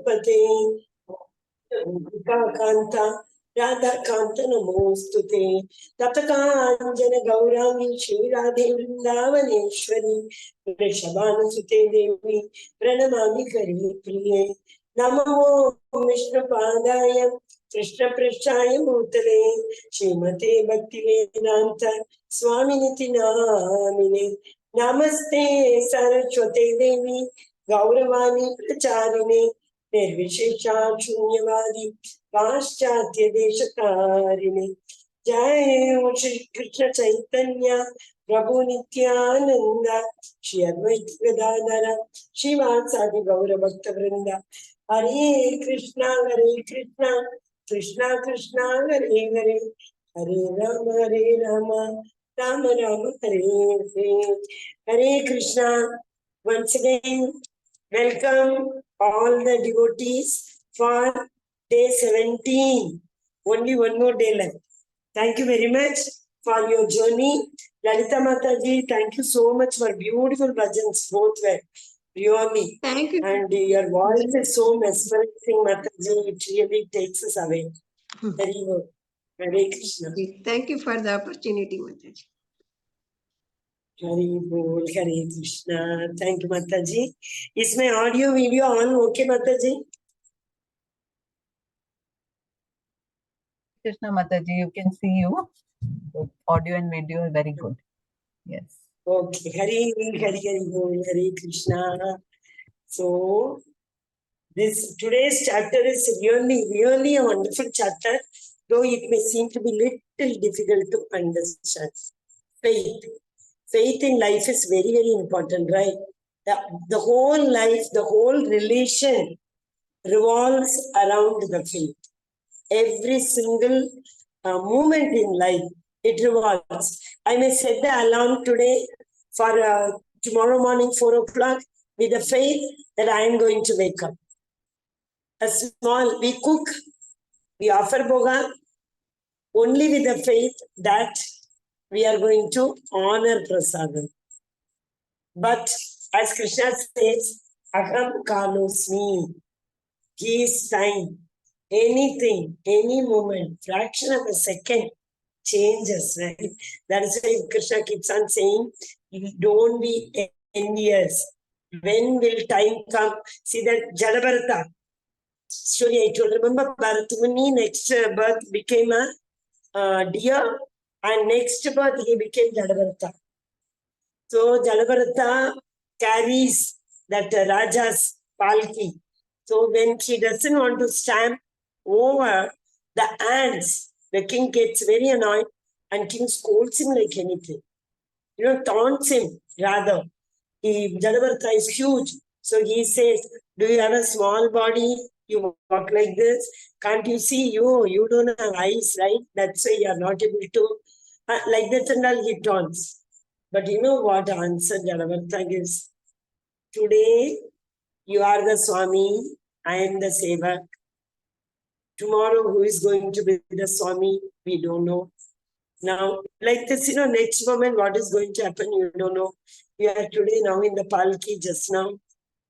Pate Kanta Radha Kanta Namostute Tataka Anjana Gaurangi Shri Radhe Vrindavaneshwari Vrishabhanu Sute Devi Pranamami Kari Priye Namo Vishnu Padaya Krishna Prashaya Bhutale Srimate Bhakti Vedanta Swaminiti Namine Namaste Saraswate Devi Gauravani Pracharine Nirvishesha Shunyavadi Paschatya Deshakarine Jai Shri Krishna Chaitanya Prabhu Nityananda Shri Advaita Gadadhara Shri Vatsadi Gaura Bhakta Vrinda Hare Krishna Krishna Krishna Hare Hare Hare Rama Rama Rama Hare Hare Hare Krishna. Once again, welcome all the devotees for day 17. Only one more day left. Thank you very much for your journey. Lalita Mataji, thank you so much for beautiful bhajans, both were really. Thank you. And your voice is so mesmerizing, Mataji. It really takes us away. Very good. Hare Krishna. Thank you for the opportunity, Mataji. Hare Bol, Hare Krishna. Thank you, Mataji. Is my audio video on? Okay, Mataji? Krishna Mataji, you can see you. The audio and video are very good. Yes. Okay. Hare Bol, Hare Krishna. So, today's chapter is really a wonderful chapter, though it may seem to be little difficult to understand. Faith in life is very, very important, right? The whole life, the whole relation revolves around the faith. Every single moment in life, it revolves. I may set the alarm today for tomorrow morning, 4 o'clock, with the faith that I am going to wake up. We cook, we offer bhoga, only with the faith that we are going to honor prasadam. But as Krishna says, Aham kalosmi, he is time. Anything, any moment, fraction of a second changes, right? That is why Krishna keeps on saying, don't be envious. When will time come? See that Jadabharata story I told. Remember, Bharatmuni next birth became a deer, and next birth he became Jadabharata. So Jadabharata carries that Raja's palki. So when she doesn't want to stamp over the ants, the king gets very annoyed and king scolds him like anything. Taunts him rather. Jadabharata is huge. So he says, do you have a small body? You walk like this. Can't you see you don't have eyes, right? That's why you are not able to. Like that and all he taunts. But you know what answer Jadabharata gives? Today, you are the Swami, I am the Sevak. Tomorrow, who is going to be the Swami? We don't know. Now, like this, next moment, what is going to happen? You don't know. You are today now in the Palki just now.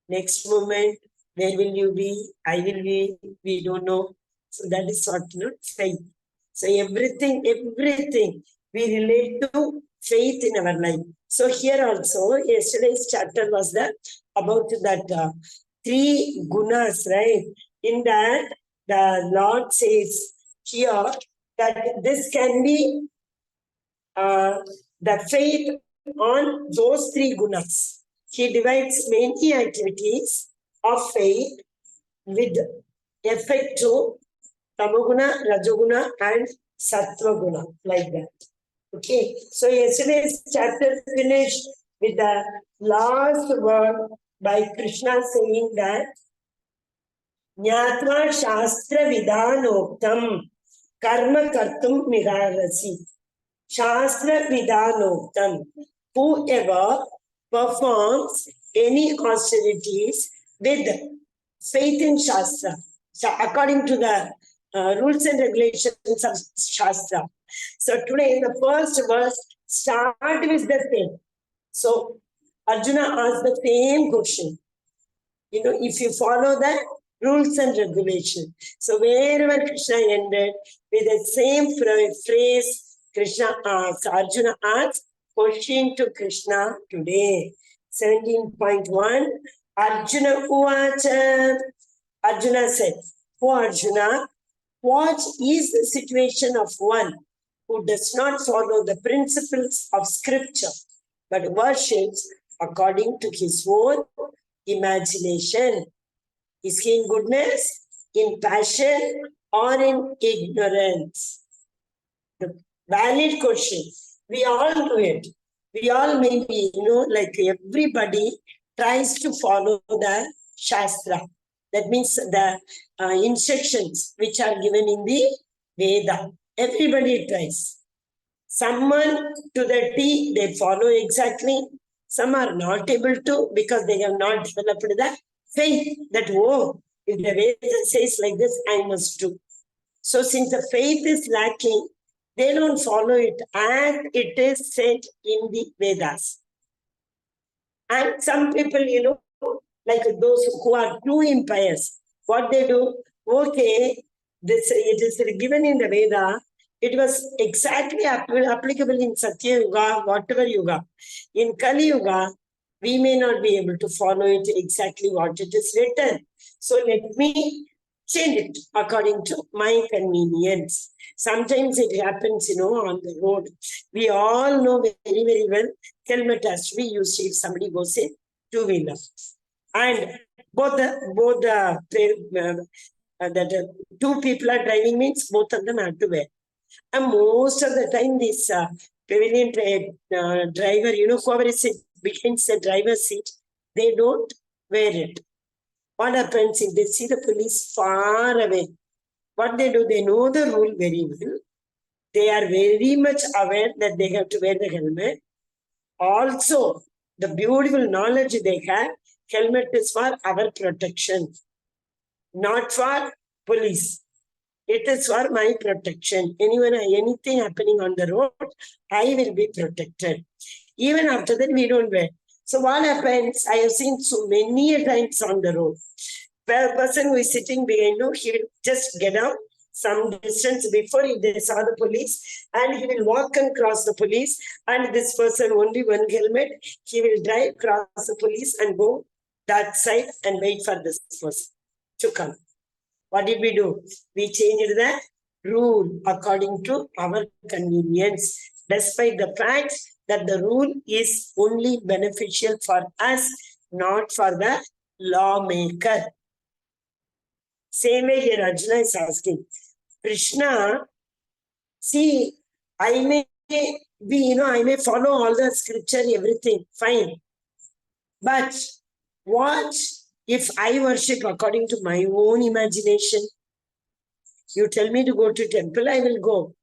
Next moment, where will you be? I will be. We don't know. So that is what, faith. So everything we relate to faith in our life. So here also, yesterday's chapter was about that 3 gunas, right? In that, the Lord says here that this can be the faith on those 3 gunas. He divides many activities of faith with effect to Tamaguna, Rajoguna, and Sattva-guna, like that. Okay, so yesterday's chapter finished with the last word by Krishna saying that Jnatva Shastra Vidanoktam Karma Kartum Miharasi. Shastra Vidanoktam. Whoever performs any austerities with faith in Shastra, so according to the rules and regulations of Shastra. So today in the first verse, start with the same. So Arjuna asked the same question. If you follow that, rules and regulations. So wherever Krishna ended with the same phrase, Krishna asks, Arjuna asks, question to Krishna today. 17.1, Arjuna Uvacha. Arjuna said, "O Arjuna, what is the situation of one who does not follow the principles of scripture, but worships according to his own imagination? Is he in goodness, in passion, or in ignorance?" The valid question. We all do it. We all maybe, like everybody tries to follow the Shastra. That means the instructions which are given in the Veda. Everybody tries. Someone to the T, they follow exactly. Some are not able to because they have not developed the faith that, oh, if the Veda says like this, I must do. So since the faith is lacking, they don't follow it as it is said in the Vedas. And some people, like those who are too impious, what they do, okay, it is given in the Veda, it was exactly applicable in Satya Yuga, whatever Yuga. In Kali Yuga, we may not be able to follow it exactly what it is written. So let me change it according to my convenience. Sometimes it happens, on the road. We all know very, very well, helmet has to be used if somebody goes in two-wheeler. And both the two people are driving means both of them have to wear. And most of the time, this pavilion driver, whoever is behind the driver's seat, they don't wear it. What happens if they see the police far away? What they do, they know the rule very well. They are very much aware that they have to wear the helmet. Also, the beautiful knowledge they have, helmet is for our protection, not for police. It is for my protection. Anything happening on the road, I will be protected. Even after that, we don't wear. So what happens? I have seen so many times on the road. The person who is sitting behind, he will just get out some distance before they saw the police, and he will walk and cross the police. And this person, only one helmet, he will drive, cross the police, and go that side and wait for this person to come. What did we do? We changed the rule according to our convenience, despite the fact that the rule is only beneficial for us, not for the lawmaker. Same way here Arjuna is asking, Krishna, see, I may be, I may follow all the scripture, everything, fine. But what if I worship according to my own imagination? You tell me to go to temple, I will go.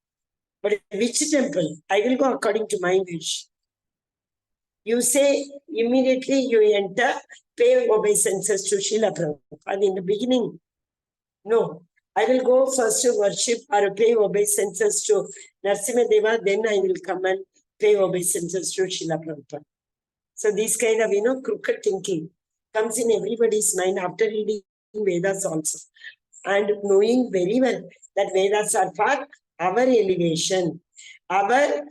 But which temple? I will go according to my wish. You say immediately you enter, pay obeisances to Srila Prabhupada in the beginning. No, I will go first to worship or pay obeisances to Narasimha Deva, then I will come and pay obeisances to Srila Prabhupada. So this kind of, crooked thinking comes in everybody's mind after reading Vedas also. And knowing very well that Vedas are for our elevation, our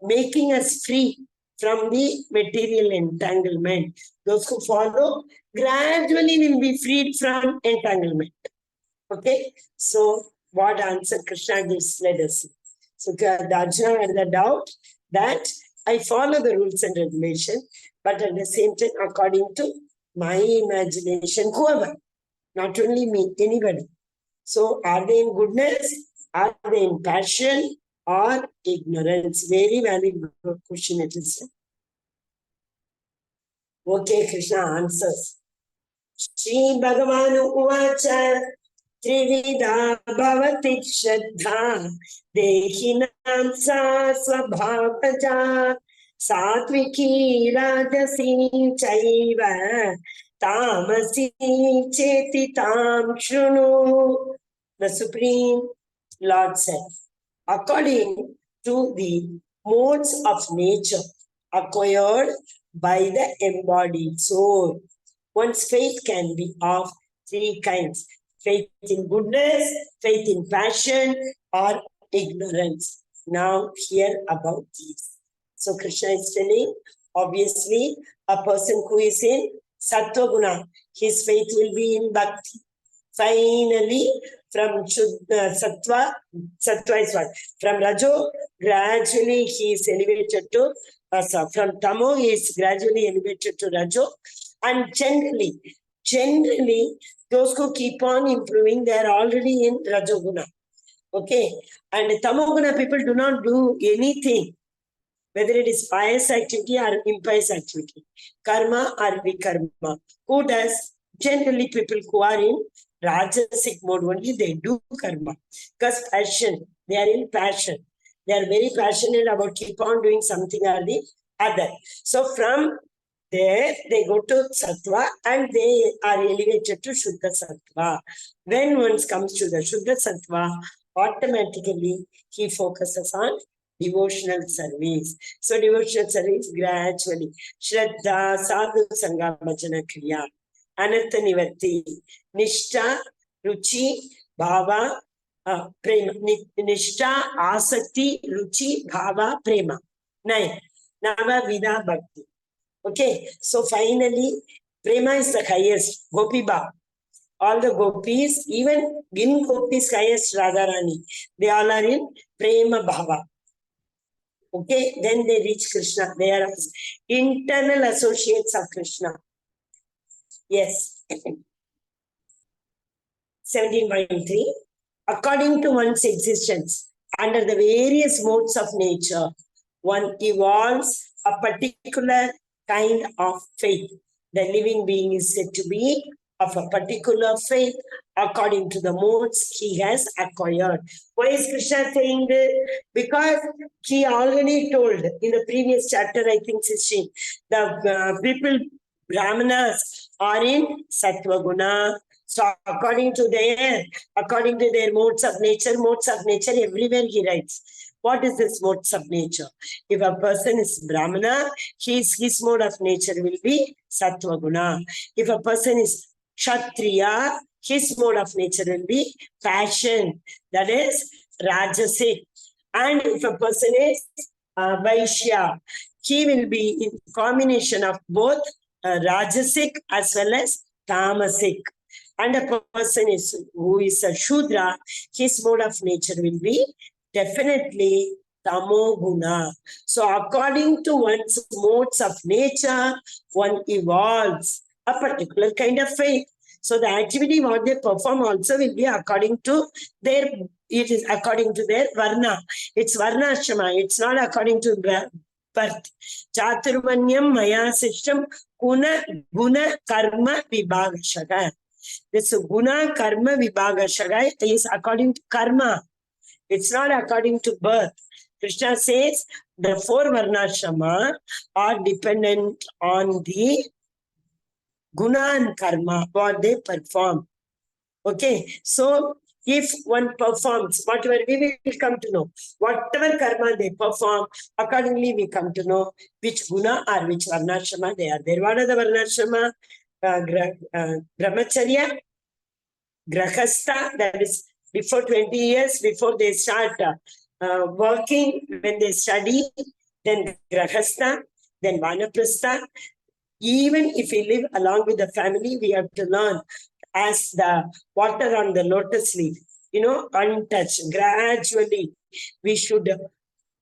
making us free from the material entanglement. Those who follow gradually will be freed from entanglement. Okay, so what answer Krishna gives, let us see. So Arjuna had the doubt that I follow the rules and regulations, but at the same time, according to my imagination, whoever, not only me, anybody. So are they in goodness? Are they in passion or ignorance? Very valid question it is. Okay, Krishna answers. Shri Bhagavan Uvacha Trivida Bhavati Shraddha Dehinam Sa Swabhavaja Satviki Rajasi Chaiva Tamasi Cheti Tam Shrunu. The Supreme Lord said, according to the modes of nature acquired by the embodied soul, one's faith can be of Three kinds. Faith in goodness, faith in passion, or ignorance. Now hear about these. So Krishna is telling, obviously, a person who is in Sattva Guna, his faith will be in Bhakti. Finally, from Sattva is what? From Rajo, gradually he is elevated to, from Tamo, he is gradually elevated to Rajo. And generally, those who keep on improving, they are already in Rajoguna. Okay. And Tamoguna people do not do anything, whether it is pious activity or impious activity, karma or vikarma. Who does? Generally, people who are in Rajasic mode only, they do karma. Because passion, they are in passion. They are very passionate about keep on doing something or the other. So from there, they go to Sattva and they are elevated to Shuddha Sattva. When one comes to the Shuddha Sattva, automatically he focuses on devotional service. So devotional service gradually. Shraddha, Sadhu Sangha Bhajana Kriya, Anartha Nivatti, Nishta, Ruchi, Bhava, Prema. Nishta, Asakti, Ruchi, Bhava, Prema. 9. Nava Vida Bhakti. Okay, so finally, Prema is the highest, Gopi Bhav. All the gopis, even in gopis highest Radharani, they all are in Prema Bhava. Okay, then they reach Krishna. They are internal associates of Krishna. Yes. 17.3. According to one's existence, under the various modes of nature, one evolves a particular kind of faith. The living being is said to be of a particular faith according to the modes he has acquired. Why is Krishna saying this? Because he already told in the previous chapter, I think 16, the people, Brahmanas, are in Sattva Guna. So according to their modes of nature, everywhere he writes. What is this modes of nature? If a person is Brahmana, his mode of nature will be Sattva Guna. If a person is Kshatriya, his mode of nature will be passion, that is Rajasic. And if a person is Vaishya, he will be in combination of both Rajasic as well as Tamasic. And a person who is a Shudra, his mode of nature will be definitely Tamoguna. So according to one's modes of nature, one evolves a particular kind of faith. So the activity what they perform also will be according to their Varna. It's Varna Ashama. It's not according to birth. Chaturmanyam Maya Sishtam Guna Karma Vibhagashaga. This Guna Karma Vibhagashaga is according to karma. It's not according to birth. Krishna says the 4 Varnashrama are dependent on the Guna and Karma, what they perform. Okay, so if one performs, whatever we will come to know, whatever karma they perform, accordingly we come to know which Guna or which Varnashrama they are there. What are the Varnashrama? Brahmacharya, Grahastha, that is before 20 years, before they start working, when they study, then Grahastha, then Vanaprastha. Even if we live along with the family, we have to learn as the water on the lotus leaf, untouched. Gradually, we should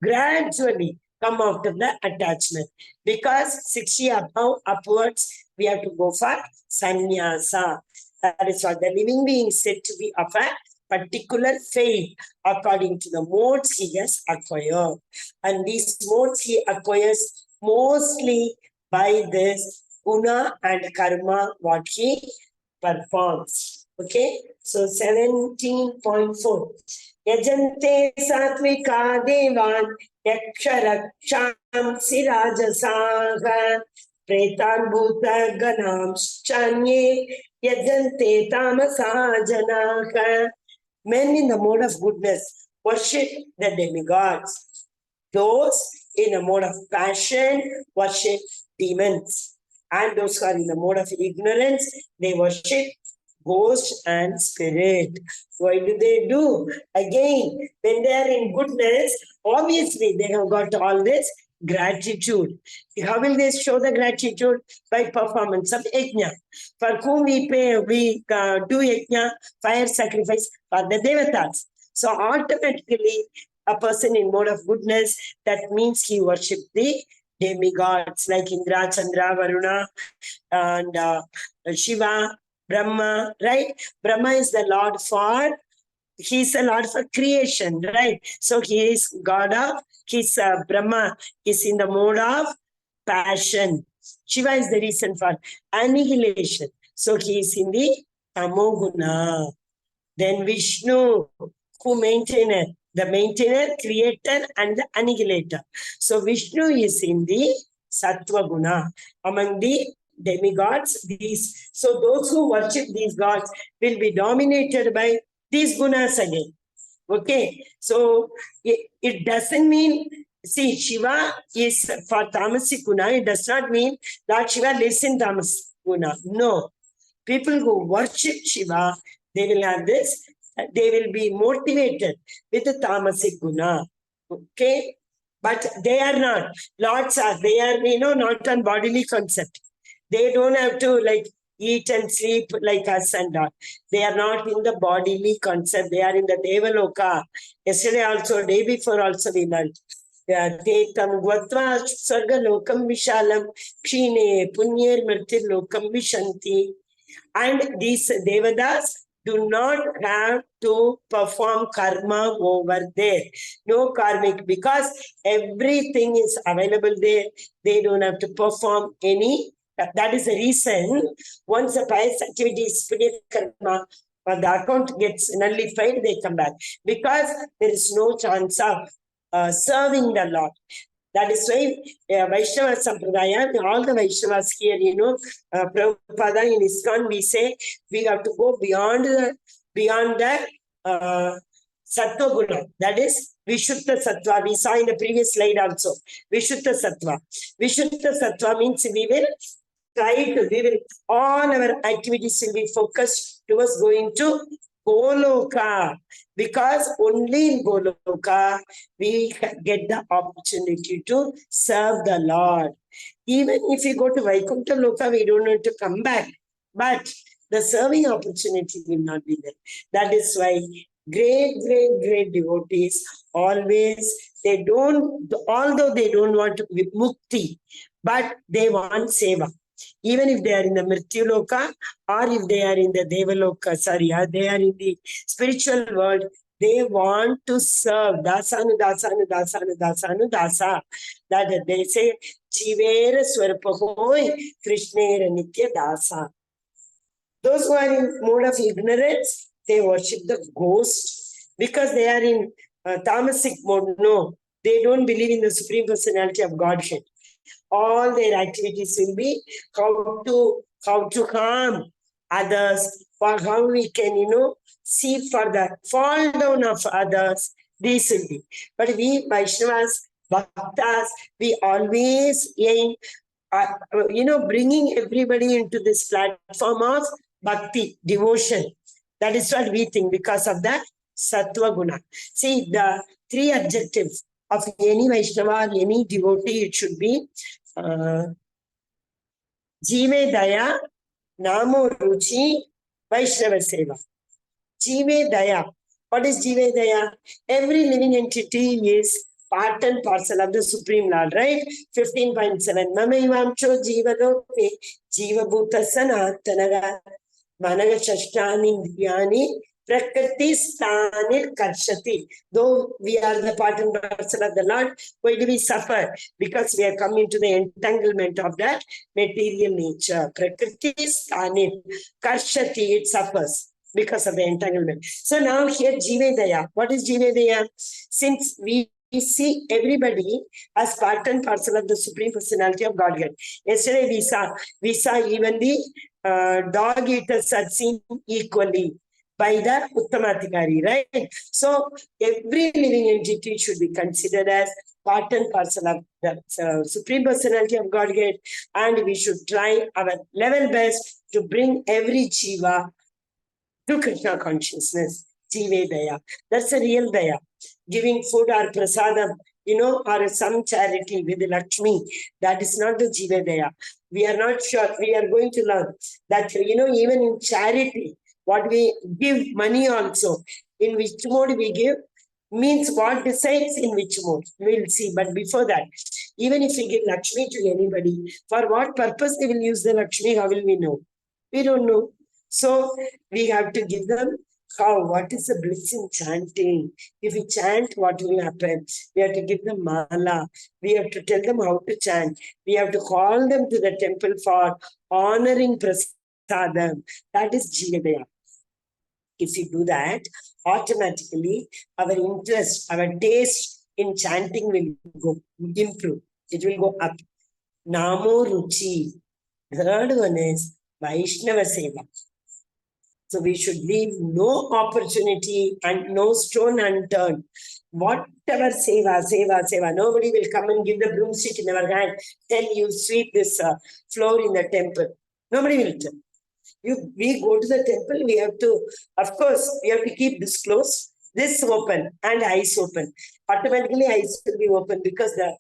gradually come out of the attachment. Because 60 above, upwards, we have to go for sannyasa. That is what the living being is said to be of a particular faith according to the modes he has acquired. And these modes he acquires mostly by this guna and karma what he performs. Okay, so 17.4. Yajante satvika devan yaksharaksham rajasaha pretan bhuta ganam chanye yajante tamasa janaha. Men in the mode of goodness worship the demigods. Those in a mode of passion worship demons. And those who are in the mode of ignorance, they worship ghost and spirit. Why do they do? Again, when they are in goodness, obviously they have got all this gratitude. How will they show the gratitude? By performance of yajna. For whom we pay, we do yajna, fire sacrifice for the devatas. So automatically, a person in mode of goodness, that means he worships the demigods like Indra, Chandra, Varuna, and Shiva, Brahma, right? Brahma is the Lord for, he's a Lord for creation, right? So he is God of, he's Brahma is in the mode of passion. Shiva is the reason for annihilation. So he is in the Tamoguna. Then Vishnu, who maintainer, the maintainer, creator, and the annihilator. So Vishnu is in the Sattva Guna. Among the demigods, these, so those who worship these gods will be dominated by these gunas again. Okay, so it doesn't mean, see, Shiva is for Tamasic Guna, it does not mean Lord Shiva lives in Tamasic Guna. No. People who worship Shiva, they will have this, they will be motivated with the Tamasic Guna. Okay, but they are not. Lords are, they are, not on bodily concept. They don't have to like eat and sleep like us and all. They are not in the bodily concept. They are in the Devaloka. Yesterday also, day before also we learned. Tetam Gvatva Sarga Lokam Vishalam Kshine Punyir Mritir Lokam Vishanti. And these Devadas do not have to perform karma over there. No karmic, because everything is available there. They don't have to perform any. That is the reason once a pious activity is punya karma, the account gets nullified, they come back. Because there is no chance of serving the Lord. That is why Vaishnava Sampradaya, all the Vaishnavas here, Prabhupada in ISKCON, we say we have to go beyond the Sattva Guna. That is Vishuddha Sattva. We saw in the previous slide also. Vishuddha Sattva. Vishuddha Sattva means we will, all our activities will be focused towards going to Goloka. Because only in Goloka we get the opportunity to serve the Lord. Even if we go to Vaikuntha Loka, we don't need to come back. But the serving opportunity will not be there. That is why great devotees always, they don't, although they don't want mukti, but they want seva. Even if they are in the Mrityuloka or if they are in the Devaloka, they are in the spiritual world, they want to serve. Dasanu. That they say, Chivera Swarpahoi, Krishnera Nitya Dasa. Those who are in mode of ignorance, they worship the ghost because they are in tamasic mode. No, they don't believe in the Supreme Personality of Godhead. All their activities will be how to harm others, or how we can, see for the fall down of others. These will be. But we Vaishnavas, Bhaktas, we always aim, bringing everybody into this platform of bhakti, devotion. That is what we think because of that Sattva Guna. See, the three adjectives of any Vaishnava, any devotee, it should be Jive Daya, Namo Ruchi, Vaishnava Seva. Jive Daya. What is Jive Daya? Every living entity is part and parcel of the Supreme Lord, right? 15.7. Mamaivamcho Jivaloke, Jiva Bhuta Sanatanaga, Managa Shashtani Dhyani, Prakriti Stanil Karshati. Though we are the part and parcel of the Lord, why do we suffer? Because we are coming to the entanglement of that material nature. Prakriti Stanil Karshati, it suffers because of the entanglement. So now here Jivedaya. What is Jivedaya? Since we see everybody as part and parcel of the Supreme Personality of Godhead. Yesterday we saw even the dog eaters are seen equally by the Uttamatikari, right? So every living entity should be considered as part and parcel of the Supreme Personality of Godhead, and we should try our level best to bring every jiva to Krishna consciousness. Jive Daya. That's a real Daya. Giving food or prasadam, or some charity with Lakshmi. That is not the Jive Daya. We are not sure. We are going to learn that, even in charity, what we give money also, in which mode we give, means what decides in which mode. We'll see. But before that, even if we give Lakshmi to anybody, for what purpose they will use the Lakshmi, how will we know? We don't know. So we have to give them how, what is the bliss in chanting? If we chant, what will happen? We have to give them mala. We have to tell them how to chant. We have to call them to the temple for honoring prasadam. That is Jivadaya. If you do that, automatically our interest, our taste in chanting will improve. It will go up. Namo Ruchi. Third one is Vaishnava Seva. So we should leave no opportunity and no stone unturned. Whatever seva. Nobody will come and give the broomstick in our hand, tell you sweep this floor in the temple. Nobody will tell. We go to the temple, we have to, of course, we have to keep this closed, this open and eyes open. Automatically eyes will be open because the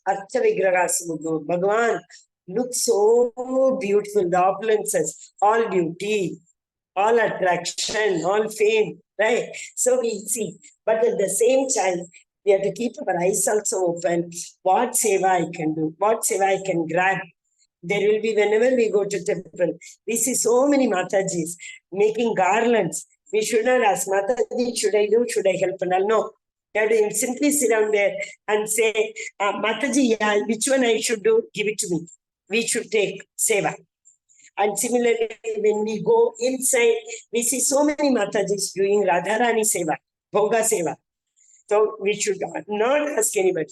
Archa Vigragas Bhagavan looks so beautiful, the opulences, all beauty, all attraction, all fame, right? So we see. But at the same time, we have to keep our eyes also open. What seva I can do? What seva I can grab? There will be, whenever we go to temple, we see so many Matajis making garlands. We should not ask, Mataji, should I do? Should I help? No. You have to simply sit down there and say, Mataji, yeah, which one I should do? Give it to me. We should take seva. And similarly, when we go inside, we see so many Matajis doing Radharani Seva, Bhoga Seva. So we should not ask anybody.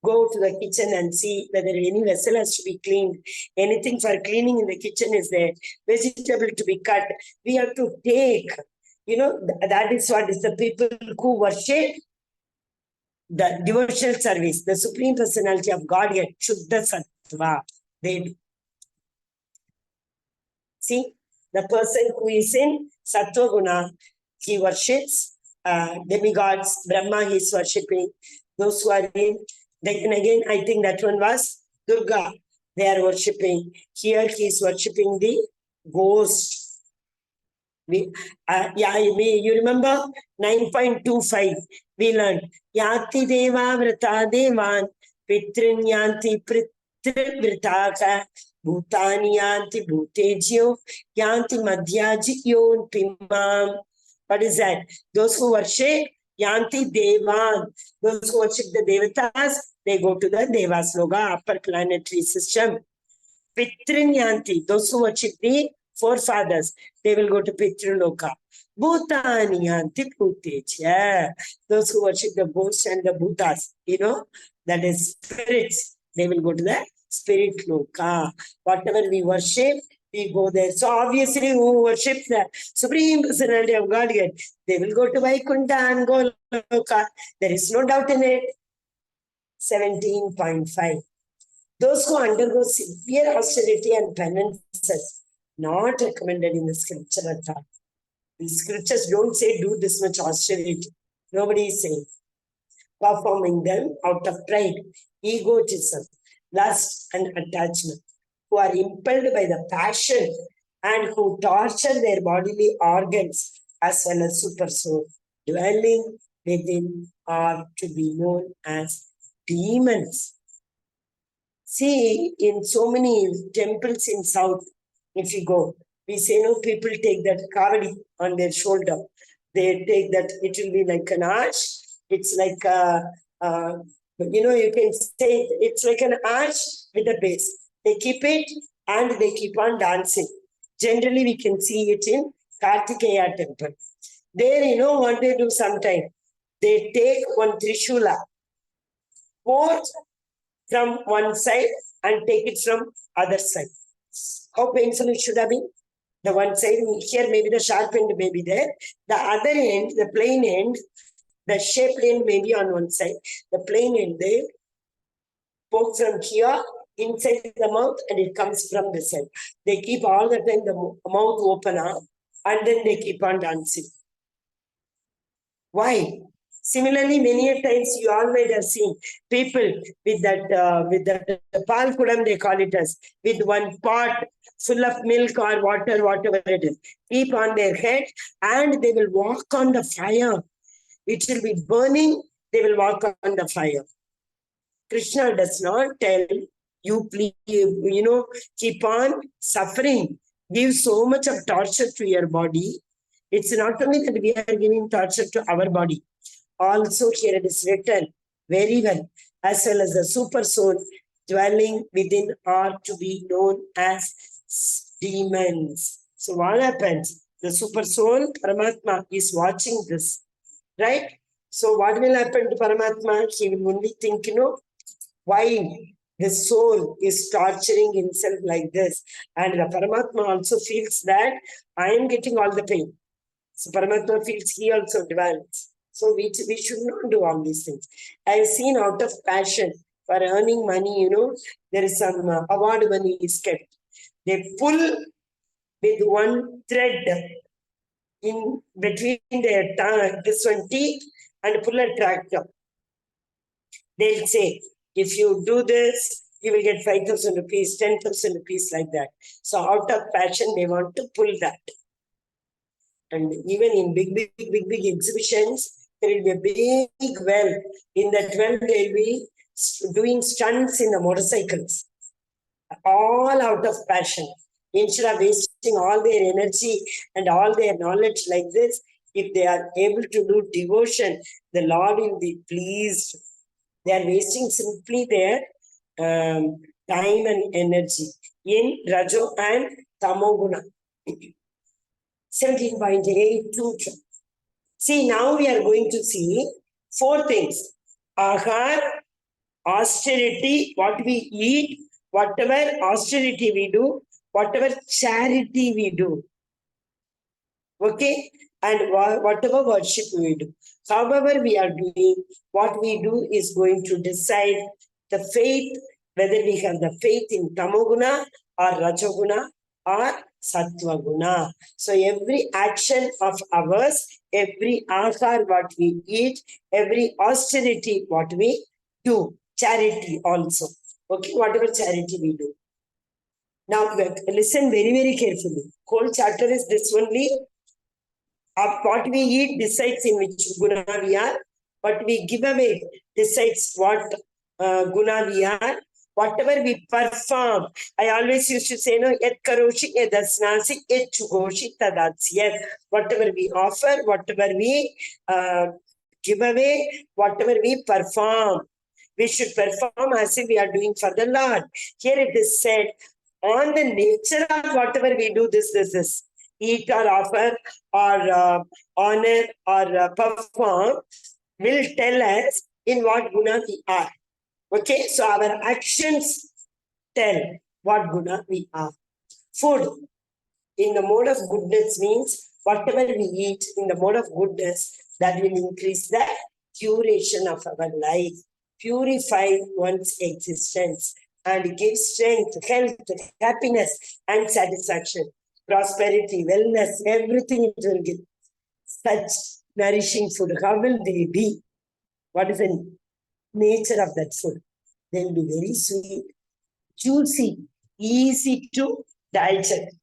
Go to the kitchen and see whether any vessel has to be cleaned. Anything for cleaning in the kitchen is there. Vegetable to be cut. We have to take. That is what is the people who worship the devotional service, the Supreme Personality of Godhead, Shuddha Sattva. They do. See, the person who is in Sattva Guna, he worships demigods, Brahma he is worshipping. Those who are in, then again, I think that one was Durga, they are worshipping. Here he is worshipping the ghost. You remember 9.25, we learned, Yati Deva Vrata Devan, Pitrin Yanti Pitrin Vritaka, Bhutani Yanti Bhutejyo, Yanti Madhyaji Yon Pimam. What is that? Those who worship Yanti Devan. Those who worship the Devatas, they go to the Devasloka, upper planetary system. Pitrin Yanti. Those who worship the forefathers, they will go to Pitruloka. Bhutani Yanti Bhutejya. Those who worship the ghosts and the Bhutas, that is spirits, they will go to the Spirit Loka. Whatever we worship, we go there. So obviously, who worship the Supreme Personality of Godhead, they will go to Vaikuntha and go Loka. There is no doubt in it. 17.5. Those who undergo severe austerity and penances, not recommended in the scripture at all. The scriptures don't say do this much austerity. Nobody is saying. Performing them out of pride, egotism, lust and attachment, who are impelled by the passion and who torture their bodily organs as well as super soul, dwelling within are to be known as demons. See, in so many temples in South, if you go, we say, people take that kavadi on their shoulder. They take that, it will be like an arch. It's like you can say it's like an arch with a base. They keep it and they keep on dancing. Generally, we can see it in Kartikeya temple. There, what they do sometimes? They take one Trishula, pour from one side and take it from other side. How painful it should have been? The one side, here maybe the sharp end may be there. The other end, the plain end, the shaped end may be on one side. The plain end, they poke from here inside the mouth and it comes from the side. They keep all the time the mouth open up and then they keep on dancing. Why? Similarly, many a times you all might have seen people with that pal kudam, they call it as, with one pot full of milk or water, whatever it is, keep on their head, and they will walk on the fire. It will be burning, they will walk on the fire. Krishna does not tell you, please, keep on suffering, give so much of torture to your body. It's not only that we are giving torture to our body. Also here it is written very well, as well as the super soul dwelling within are to be known as demons. So what happens? The super soul, Paramatma, is watching this, right? So what will happen to Paramatma? He will only think, why the soul is torturing himself like this. And the Paramatma also feels that I am getting all the pain. So Paramatma feels he also dwells. So we should not do all these things. I have seen out of passion for earning money, there is some award money is kept. They pull with one thread in between their tongue, this one teeth, and pull a tractor. They'll say, if you do this, you will get 5,000 rupees, 10,000 rupees, like that. So out of passion, they want to pull that. And even in big exhibitions, there will be a big well. In that well, they'll be doing stunts in the motorcycles. All out of passion. Instead of wasting all their energy and all their knowledge like this, if they are able to do devotion, the Lord will be pleased. They are wasting simply their time and energy in Rajo and Tamoguna. 17.82. See, now we are going to see 4 things. Ahar, austerity, what we eat, whatever austerity we do, whatever charity we do. Okay? And whatever worship we do. However we are doing, what we do is going to decide the faith, whether we have the faith in Tamoguna or Rajoguna or Sattva-guna. So every action of ours, every ahar what we eat, every austerity what we do, charity also. Okay, whatever charity we do. Now listen very carefully. Whole chapter is this only. What we eat decides in which guna we are. What we give away decides what guna we are. Whatever we perform, I always used to say, yet karoshi, yet dasnasi, yet chugoshi, tadatsya. Whatever we offer, whatever we give away, whatever we perform, we should perform as if we are doing for the Lord. Here it is said, on the nature of whatever we do, this. Eat or offer or honor or perform will tell us in what guna we are. Okay, so our actions tell what guna we are. Food in the mode of goodness means whatever we eat in the mode of goodness, that will increase the duration of our life, purify one's existence, and give strength, health, happiness, and satisfaction, prosperity, wellness, everything it will give. Such nourishing food, how will they be? What is the nature of that food? They will be very sweet, juicy, easy to digest.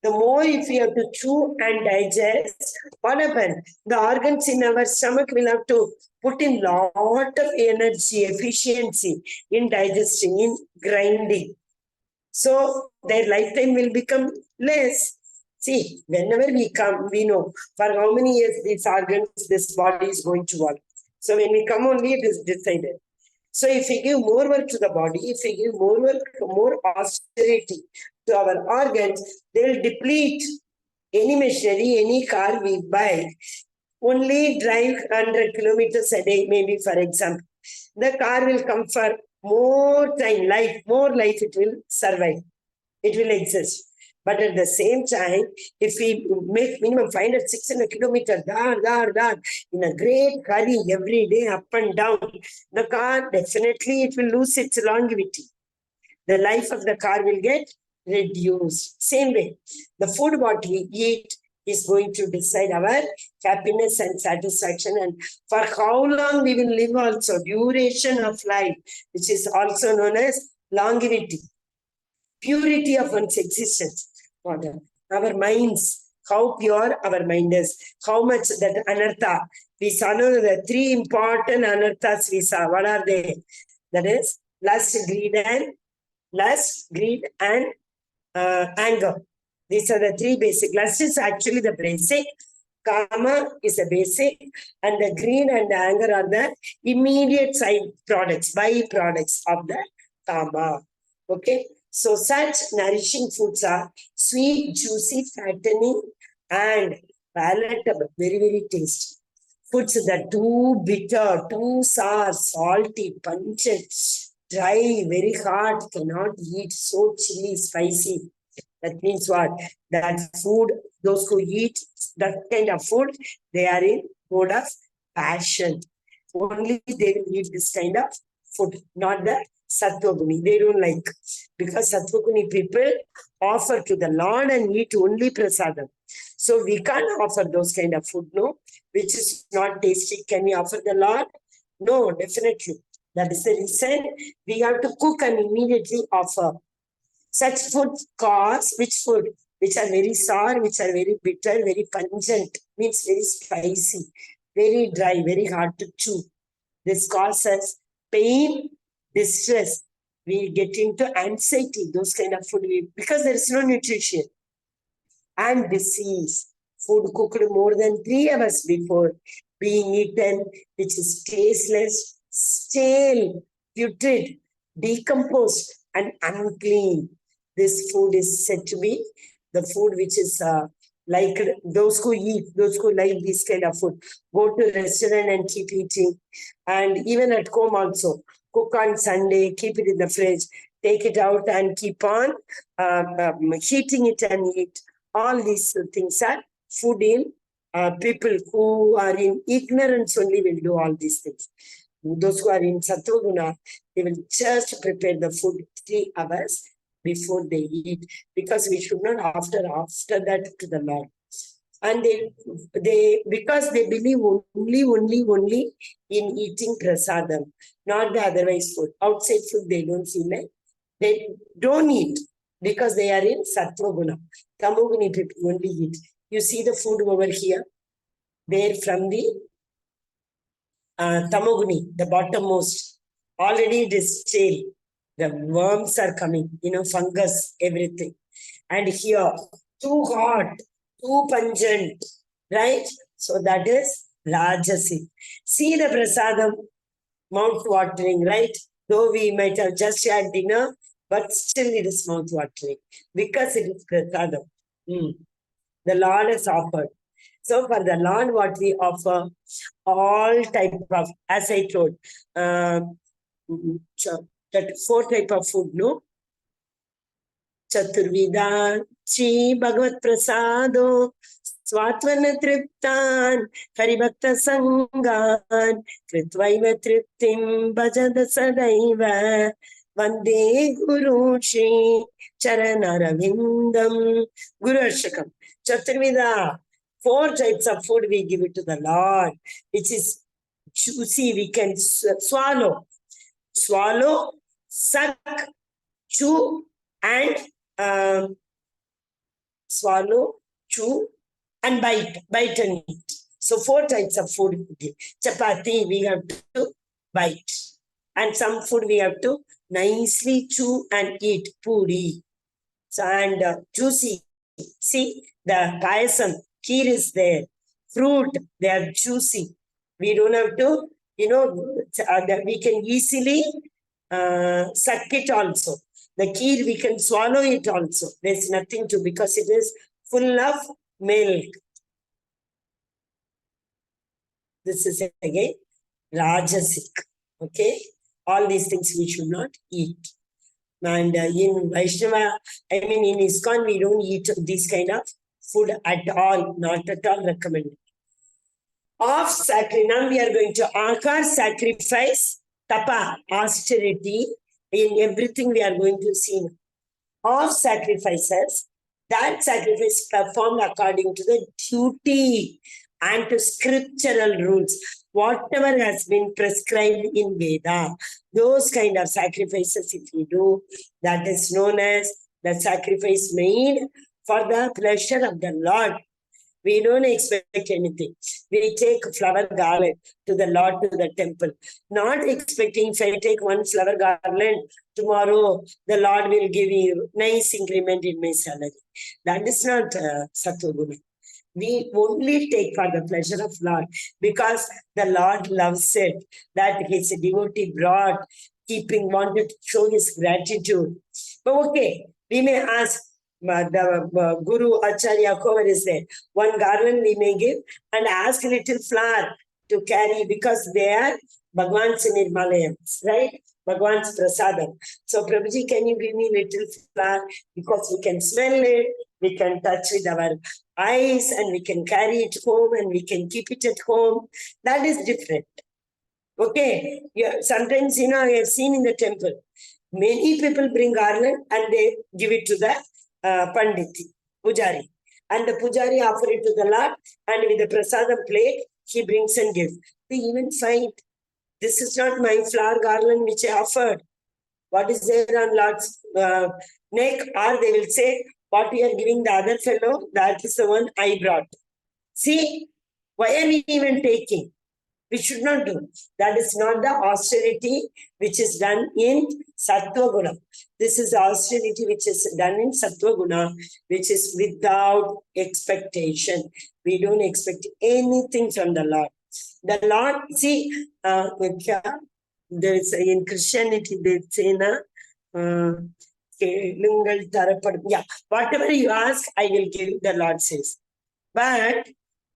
The more if we have to chew and digest, what happens? The organs in our stomach will have to put in lot of energy, efficiency in digesting, in grinding. So their lifetime will become less. See, whenever we come, we know for how many years these organs, this body is going to work. So when we come only, it is decided. So if we give more work to the body, if we give more work, more austerity to our organs, they will deplete. Any machinery, any car we buy, only drive 100 kilometers a day, maybe for example. The car will come for more time, more life it will survive. It will exist. But at the same time, if we make minimum 500, 600 kilometers, in a great hurry every day, up and down, the car definitely it will lose its longevity. The life of the car will get reduced. Same way, the food what we eat is going to decide our happiness and satisfaction, and for how long we will live also, duration of life, which is also known as longevity, purity of one's existence. Our minds, how pure our mind is, how much that anartha. We saw the three important anarthas we saw. What are they? That is lust, greed, and anger. These are the three basic. Lust is actually the basic. Kama is the basic, and the greed and the anger are the immediate side products, byproducts of the kama. Okay. So such nourishing foods are sweet, juicy, fattening, and palatable, very, very tasty. Foods that are too bitter, too sour, salty, pungent, dry, very hard, cannot eat, so chilly, spicy. That means what? That food, those who eat that kind of food, they are in mode of passion. Only they will eat this kind of food, not the Sattvaguni. They don't like. Because Sattvaguni people offer to the Lord and eat only prasadam. So we can't offer those kind of food, no, which is not tasty. Can we offer the Lord? No, definitely. That is the reason we have to cook and immediately offer. Such food cause, which food? Which are very sour, which are very bitter, very pungent, means very spicy, very dry, very hard to chew. This causes pain, distress. We get into anxiety, those kind of food, because there is no nutrition. And disease. Food cooked more than 3 hours before being eaten, which is tasteless, stale, putrid, decomposed, and unclean. This food is said to be the food which is like those who eat, those who like this kind of food, go to restaurant and keep eating. And even at home also, cook on Sunday, keep it in the fridge, take it out and keep on heating it and eat. All these things are food in people who are in ignorance only will do all these things. Those who are in Sattvaguna, they will just prepare the food 3 hours before they eat, because we should not after that to the Lord. And they because they believe only in eating prasadam, not the otherwise food. Outside food they don't feel like, they don't eat because they are in Sattvaguna. Tamoguni people only eat. You see the food over here, there from the Tamoguni, the bottommost, already it is stale. The worms are coming, fungus, everything. And here, too hot, too pungent, right? So that is Rajasi. See the prasadam, mouth-watering, right? Though we might have just had dinner, but still it is mouth-watering because it is prasadam. The Lord has offered. So for the Lord, what we offer, all type of, as I told, that 4 type of food, no? Chaturvida, Chi Bhagavat Prasado, Swatvana Triptan, Haribhakta Sangan, Kritvaiva Triptim, Bhajada Sadaiva, Vande Guru Shri Charanaravindam, Guru Ashakam. Chaturvida, 4 types of food we give it to the Lord, which is juicy, we can swallow, suck, chew, and swallow, chew, and bite and eat. So 4 types of food we give. Chapati, we have to bite. And some food we have to nicely chew and eat. Puri. So, and juicy. See, the payasam, kheer is there. Fruit, they are juicy. We don't have to, we can easily suck it also. The kheer, we can swallow it also. There's nothing to, because it is full of milk. This is again Rajasik. Okay? All these things we should not eat. And in Vaishnava, in ISKCON, we don't eat this kind of food at all. Not at all recommended. Of sacrifice, now we are going to Akar, sacrifice, Tapa, austerity. In everything we are going to see. Of sacrifices, That sacrifice performed according to the duty and to scriptural rules. Whatever has been prescribed in Veda, those kind of sacrifices, if you do, that is known as the sacrifice made for the pleasure of the Lord. We don't expect anything. We take flower garland to the Lord, to the temple, not expecting if I take one flower garland, tomorrow the Lord will give you nice increment in my salary. That is not Sattva-guna. We only take for the pleasure of Lord because the Lord loves it, that his devotee brought, wanted to show his gratitude. But okay, we may ask, the Guru, Acharya, whoever is there, one garland we may give and ask a little flower to carry because they are Bhagwan's Nirmalayams, right? Bhagwan's Prasadam. So Prabhuji, can you give me little flower? Because we can smell it, we can touch with our eyes and we can carry it home and we can keep it at home. That is different. Okay, yeah, sometimes, I have seen in the temple, many people bring garland and they give it to the Panditi, Pujari. And the Pujari offer it to the Lord and with the prasadam plate, he brings and gives. They even find, this is not my flower garland which I offered. What is there on Lord's neck? Or they will say, what we are giving the other fellow, that is the one I brought. See, why are we even taking? We should not do. That is not the austerity which is done in Sattva Guna. This is austerity which is done in Sattva Guna, which is without expectation. We don't expect anything from the Lord. The Lord, see, there is in Christianity, they say, yeah, whatever you ask, I will give, the Lord says. But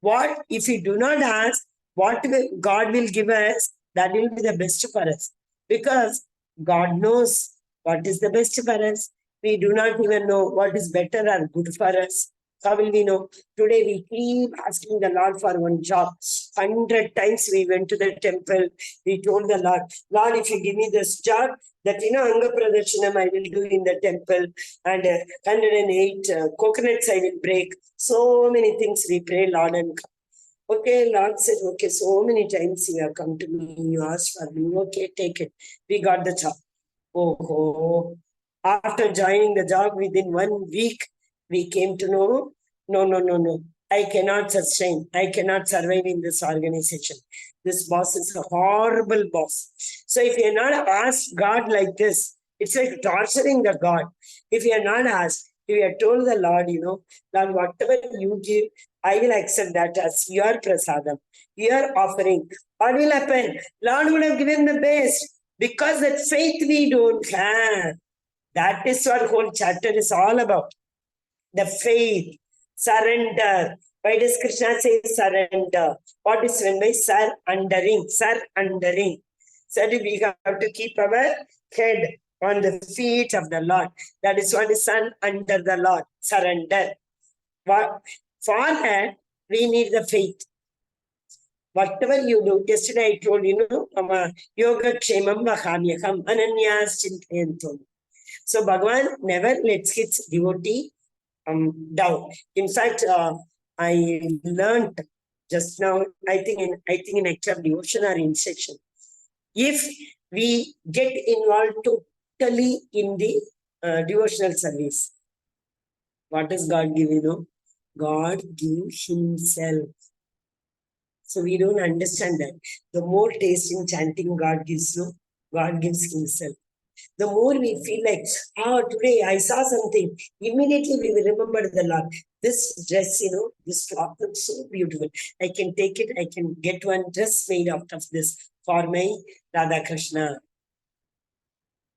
what if you do not ask, what God will give us, that will be the best for us. Because God knows what is the best for us. We do not even know what is better or good for us. How will we know? Today we keep asking the Lord for one job. 100 times we went to the temple. We told the Lord, Lord, if you give me this job, that Anga Pradarsanam I will do in the temple, and 108 coconuts I will break. So many things we pray, Lord, and okay, Lord said, okay, so many times you have come to me, you asked for me, okay, take it. We got the job. Oh, after joining the job within 1 week, we came to know, no. I cannot sustain. I cannot survive in this organization. This boss is a horrible boss. So if you are not asked God like this, it's like torturing the God. If you are not asked, if you are told the Lord, Lord, whatever you give, I will accept that as your prasadam, your offering. What will happen? Lord would have given the best because that faith we don't have. That is what whole chapter is all about. The faith, surrender. Why does Krishna say surrender? What is meant by surrendering? Surrendering. So we have to keep our head on the feet of the Lord. That is what is under the Lord. Surrender. For that, we need the faith. Whatever you do, yesterday I told yoga kshemam vahamyakam ananyas chintayantum. So Bhagavan never lets his devotee down. In fact, I learned just now, I think in active devotion or instruction, if we get involved totally in the devotional service, what does God give? God gives himself. So we don't understand that. The more taste in chanting God gives, God gives himself. The more we feel like, today I saw something, immediately we will remember the Lord. This dress, this cloth looks so beautiful. I can take it, I can get one dress made out of this for my Radha Krishna.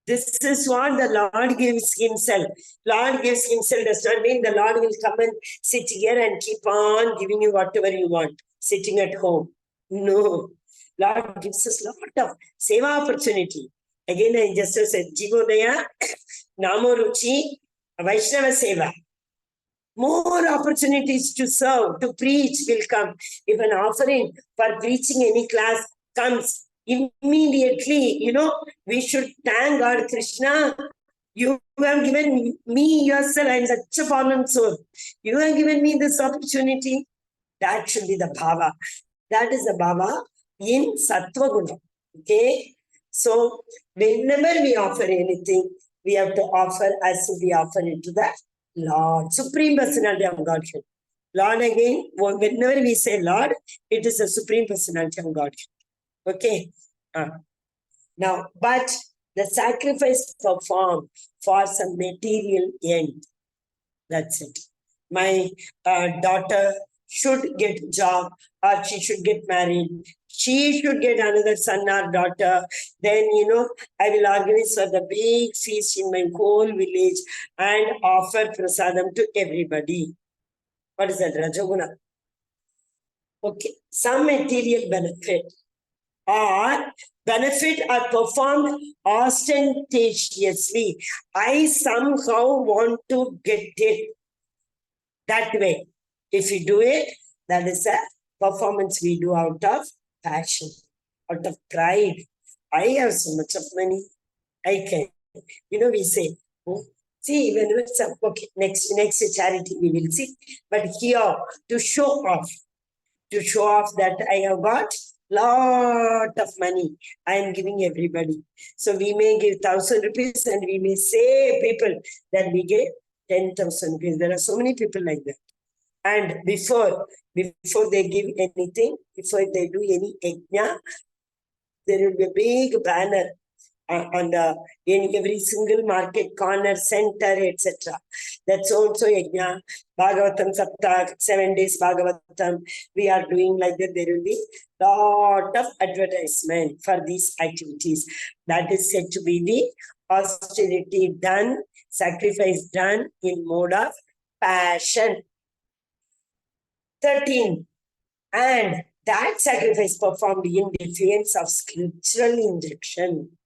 This is what the Lord gives himself. Lord gives himself does not mean the Lord will come and sit here and keep on giving you whatever you want, sitting at home. No. Lord gives us a lot of seva opportunity. Again, I just said, Jivodaya, Namoruchi, Vaishnava Seva. More opportunities to serve, to preach will come. If an offering for preaching any class comes, immediately, we should thank God, Krishna, You have given me yourself. I am such a fallen soul. You have given me this opportunity. That should be the bhava. That is the bhava in sattva guna. Okay. So whenever we offer anything, we have to offer as if we offer it to the Lord, Supreme Personality of Godhead. Lord again, whenever we say Lord, it is the Supreme Personality of Godhead. Okay. Now, but the sacrifice performed for some material end. That's it. My daughter should get a job, or she should get married. She should get another son or daughter. Then, I will organize for the big feast in my whole village and offer prasadam to everybody. What is that, Rajaguna? Okay, some material benefit or performed ostentatiously. I somehow want to get it that way. If you do it, that is a performance we do out of passion, out of pride. I have so much of money, I can. We say, see, when it's okay, next charity we will see. But here, to show off that I have got lot of money, I am giving everybody. So we may give 1,000 rupees and we may say people that we gave 10,000 rupees. There are so many people like that. And before they give anything, before they do any yajna, there will be a big banner in every single market corner, center, etc. That's also yajna. Bhagavatam Saptak, 7 days Bhagavatam. We are doing like that. There will be lot of advertisement for these activities. That is said to be the austerity done, sacrifice done in mode of passion. 13. And that sacrifice performed in defiance of scriptural injunction,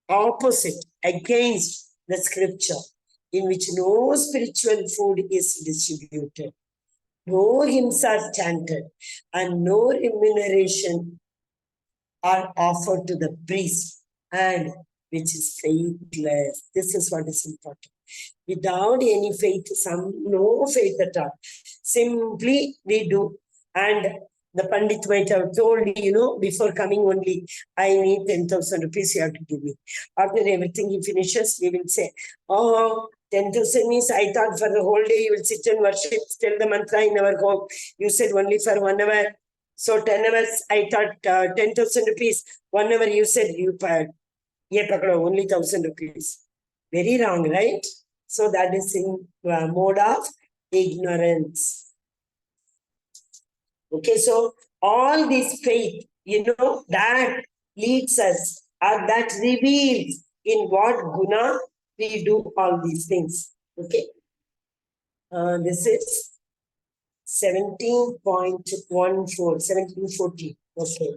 opposite, against the scripture, in which no spiritual food is distributed, no hymns are chanted, and no remuneration are offered to the priest, and which is faithless. This is what is important. Without any faith, no faith at all. Simply we do. And the Pandit might have told, before coming only, I need 10,000 rupees, you have to give me. After everything he finishes, we will say, 10,000 means I thought for the whole day you will sit and worship, tell the mantra in our home. You said only for 1 hour. So 10 hours, I thought 10,000 rupees. 1 hour you said, only 1,000 rupees. Very wrong, right? So that is in mode of ignorance. Okay, so all this faith, that leads us, or that reveals in what guna we do all these things. Okay. This is 17.14. Okay.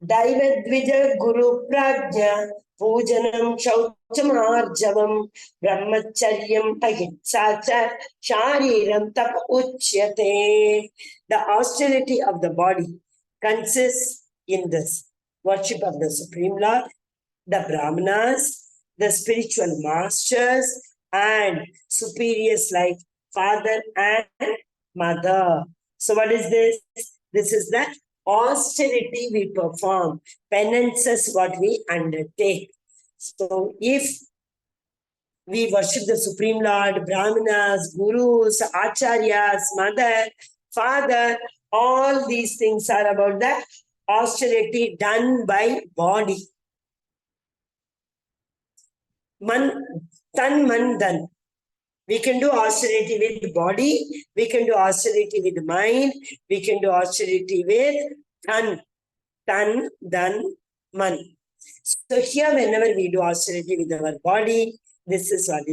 Daivadvija Guru Prajna Pujanam Shauchamarjavam Brahmacharyam Ahitsacha Shariram Tap Uchyate. The austerity of the body consists in this worship of the Supreme Lord, the Brahmanas, the spiritual masters, and superiors like father and mother. So what is this? This is the austerity we perform, penances what we undertake. So if we worship the Supreme Lord, Brahmanas, Gurus, Acharyas, Mother, Father, all these things are about the austerity done by body. Tan man dan. We can do austerity with body, we can do austerity with mind, we can do austerity with tan, dan, man. So here whenever we do austerity with our body, this is what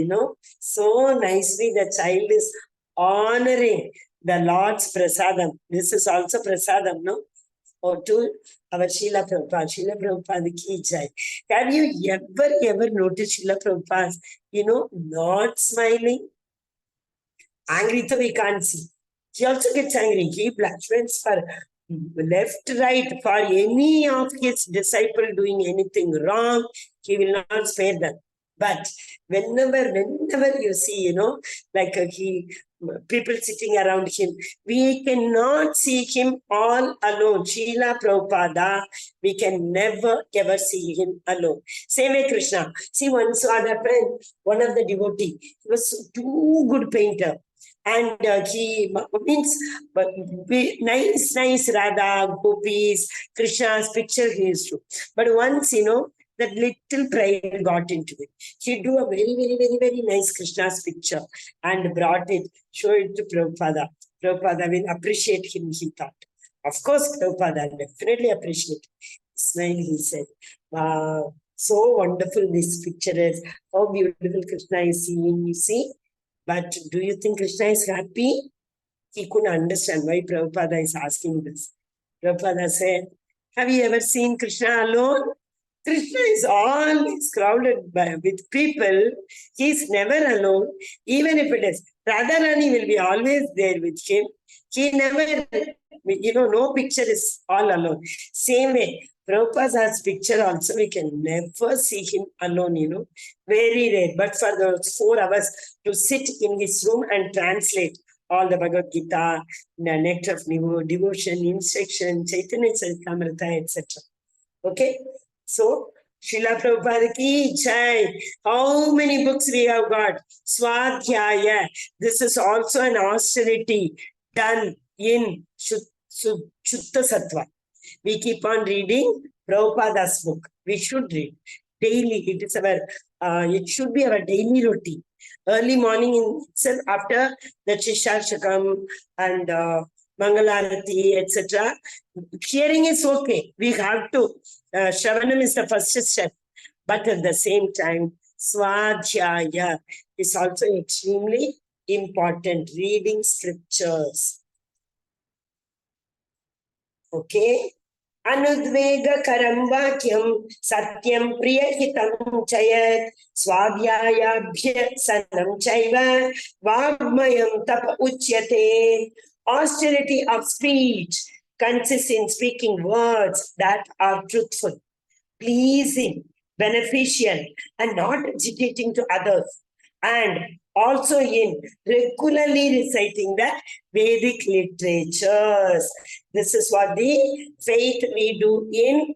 so nicely the child is honoring the Lord's prasadam. This is also prasadam, no? Or to our Srila Prabhupada ki jai. Have you ever noticed Srila Prabhupada, not smiling? Angry though we can't see. He also gets angry. He blasphemous for left, right, for any of his disciple doing anything wrong. He will not spare them. But whenever you see, like people sitting around him, we cannot see him all alone. Srila Prabhupada, we can never ever see him alone. Same way Krishna. See, once what happened, one of the devotee, he was too good painter. And he means, but nice Radha, Gopis, Krishna's picture he used to. But once, that little pride got into it. He do a very, very, very, very nice Krishna's picture and brought it, show it to Prabhupada. Prabhupada will appreciate him, he thought. Of course, Prabhupada definitely appreciate. Smile, he said. Wow, so wonderful this picture is. How beautiful Krishna is seeing, you see. But do you think Krishna is happy? He couldn't understand why Prabhupada is asking this. Prabhupada said, have you ever seen Krishna alone? Krishna is always crowded with people. He is never alone. Even if it is, Radharani will be always there with him. He never, no picture is all alone. Same way, Prabhupada's picture also, we can never see him alone, very rare. But for those 4 hours to sit in his room and translate all the Bhagavad Gita, the nectar of devotion, instruction, Chaitanya Charitamrita, etc. Okay? So, Srila Prabhupada ki jai. How many books we have got? Swadhyaya. This is also an austerity done in Shuddha Sattva. We keep on reading Prabhupada's book. We should read daily. It should be our daily routine. Early morning in itself, after the Shishashakam and Mangalarati, etc. Hearing is okay. We have to. Shravanam is the first step. But at the same time, Swadhyaya is also extremely important. Reading scriptures. Okay? Anudvega karamvakyam satyam priyahitam chayat swadhyayabhya sanam chaiva vagmayam tapa uchyate. Austerity of speech consists in speaking words that are truthful, pleasing, beneficial, and not agitating to others. And also in regularly reciting the Vedic literatures. This is what the faith we do in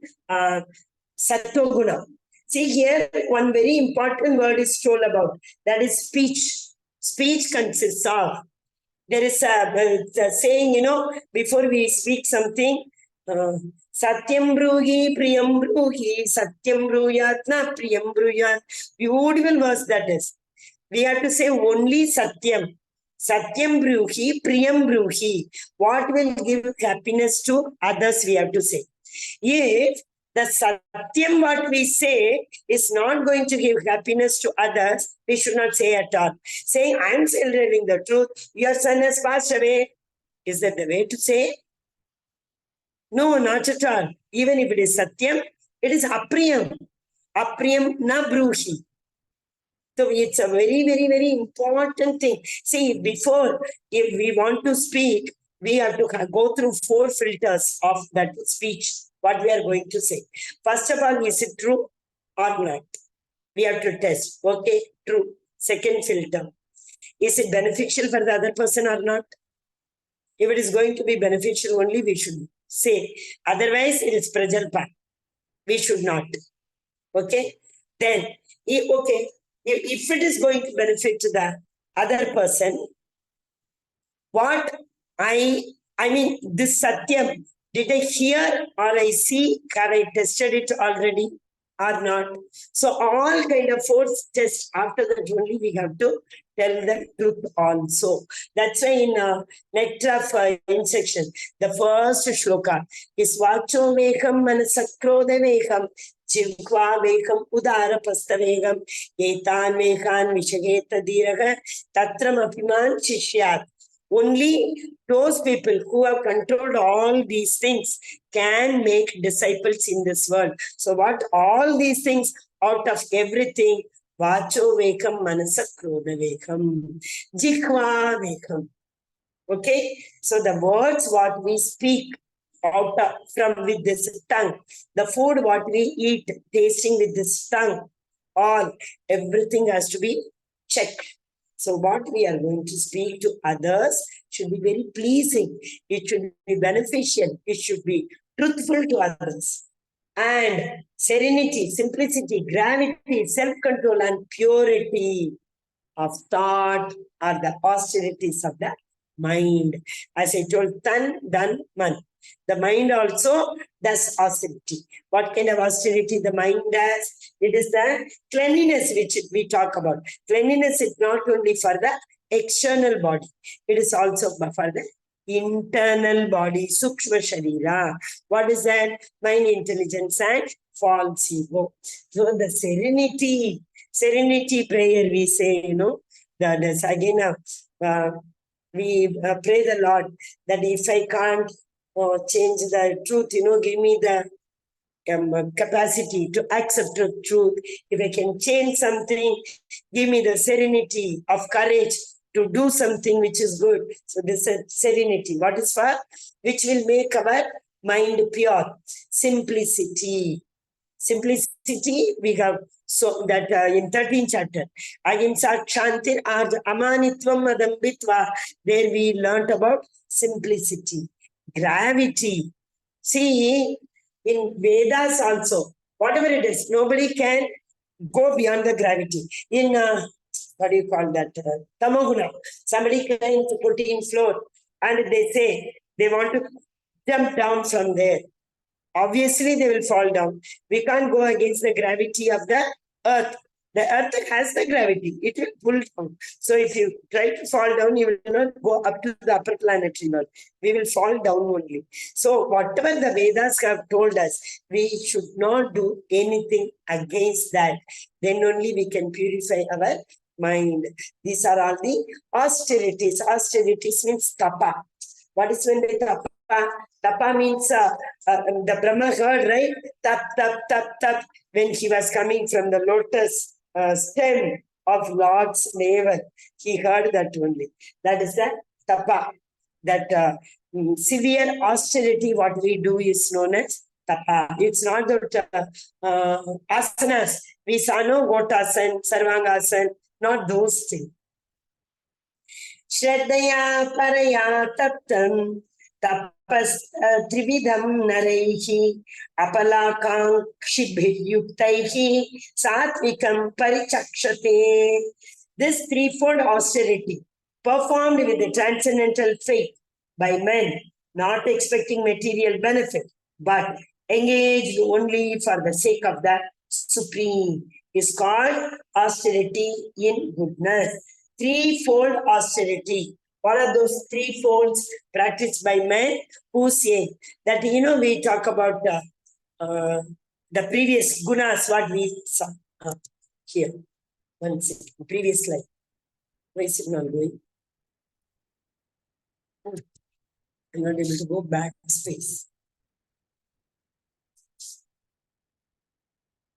Sattoguna. See here, one very important word is told about. That is speech. Speech consists of. There is a saying, before we speak something, Satyam Bruhi, Priyam Bruhi, Satyam Bruyat, na Priyam Bruyat. Beautiful verse that is. We have to say only Satyam. Satyam Bruhi, Priyam Bruhi. What will give happiness to others, we have to say. If the Satyam what we say is not going to give happiness to others, we should not say at all. Saying, I am celebrating the truth, your son has passed away. Is that the way to say? No, not at all. Even if it is Satyam, it is Apriyam. Apriyam na Bruhi. So it's a very, very, very important thing. See, before, if we want to speak, we have to go through 4 filters of that speech, what we are going to say. First of all, is it true or not? We have to test. Okay, true. Second filter. Is it beneficial for the other person or not? If it is going to be beneficial only, we should say. Otherwise, it is prajalpa. We should not. Okay? Then, okay, if it is going to benefit to the other person, what this Satyam, did I hear or I see, or I tested it already or not? So all kind of 4 tests, after that only we have to tell the truth also. That's why in Nectar of Instruction, the first shloka is Vacho Vekam Manasakroda Vekam Jivkva Vekam Udara Pastavegam Etan Vekan Vishageta Diraga Tatram Apiman Shishyat. Only those people who have controlled all these things can make disciples in this world. So what all these things, out of everything, Vacho Vekam Manasakroda Vekam Jikva Vekam. Okay, so the words what we speak out from with this tongue, the food what we eat tasting with this tongue, all, everything has to be checked. So what we are going to speak to others should be very pleasing. It should be beneficial. It should be truthful to others. And serenity, simplicity, gravity, self-control, and purity of thought are the austerities of the mind. As I told, tan, dan, man. The mind also does austerity. What kind of austerity the mind does? It is the cleanliness which we talk about. Cleanliness is not only for the external body, it is also for the internal body, sukshma sharira. What is that? Mind, intelligence, and false ego. So the serenity prayer we say, that is again, we pray the Lord that if I can't change the truth, give me the capacity to accept the truth. If I can change something, give me the serenity of courage to do something which is good. So this is serenity. What is for? Which will make our mind pure. Simplicity. Simplicity, we have so that in 13th chapter, Ahimsa Kshantir Amanitvam Adambitva, there we learnt about simplicity, gravity. See, in Vedas also, whatever it is, nobody can go beyond the gravity. In, what do you call that? Tamaguna, somebody climbs to 14th floor and they say they want to jump down from there. Obviously, they will fall down. We can't go against the gravity of the earth. The earth has the gravity. It will pull down. So if you try to fall down, you will not go up to the upper planetary world. We will fall down only. So whatever the Vedas have told us, we should not do anything against that. Then only we can purify our mind. These are all the austerities. Austerities means tapa. What is when they tapa? Tapa means the Brahma heard, right? Tap, tap, tap, tap. When he was coming from the lotus stem of Lord's navel, he heard that only. That is the tapa. That severe austerity, what we do is known as tapa. It's not that asanas. We saw no Gotasan, Sarvangasan, not those things. Shraddhaya paraya taptam tapas trividam naraihi apalakankshibyuktaihi satvikam parichakshate. This threefold austerity performed with the transcendental faith by men, not expecting material benefit, but engaged only for the sake of the supreme, is called austerity in goodness. Threefold austerity. What are those three folds practiced by men who say that, we talk about the previous gunas, what we saw here. One second, previous slide. Why is it not going? I'm not able to go back space.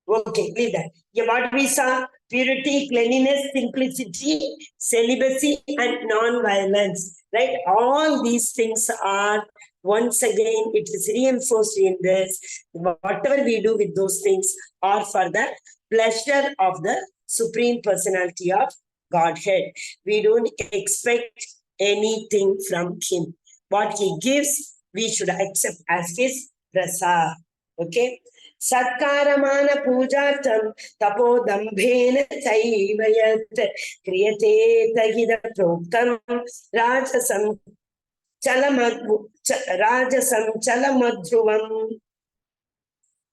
Okay, leave that. Yeah, what we saw, purity, cleanliness, simplicity, celibacy, and non-violence. Right? All these things are, once again, it is reinforced in this. Whatever we do with those things are for the pleasure of the Supreme Personality of Godhead. We don't expect anything from Him. What He gives, we should accept as His prasad. Okay? Satkaramana pujatam tapodambhena chaivayat kriyate tahida proktam rajasam chalamadhruvam.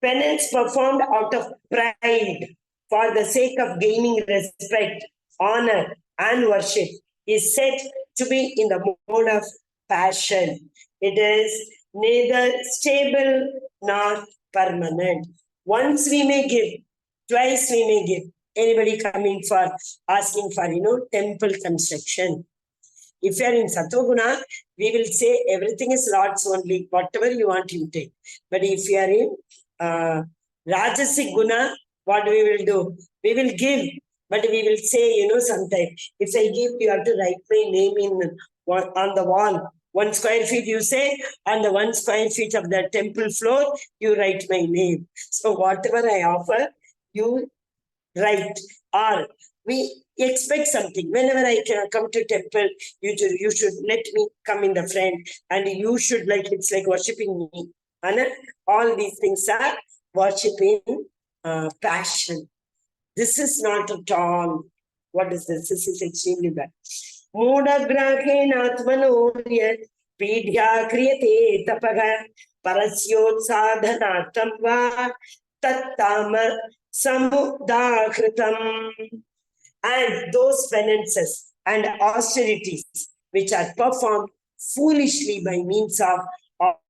Penance performed out of pride for the sake of gaining respect, honor, and worship is said to be in the mode of passion. It is neither stable nor permanent. Once we may give, twice we may give. Anybody coming for asking for, temple construction. If you are in Satoguna, we will say everything is Lord's only. Whatever you want, you take. But if you are in Rajasic Guna, what we will do? We will give. But we will say, sometimes, if I give, you have to write my name on the wall. 1 square feet, you say, on the 1 square feet of the temple floor, you write my name. So whatever I offer, you right? Or we expect something. Whenever I come to temple, you should let me come in the front, and you should it's like worshipping me. And all these things are worshipping passion. This is not at all. What is this? This is extremely bad. Moodagrahena pidya kriyate tapaga parasyotsadhanatam va tattama samudakritam. And those penances and austerities which are performed foolishly by means of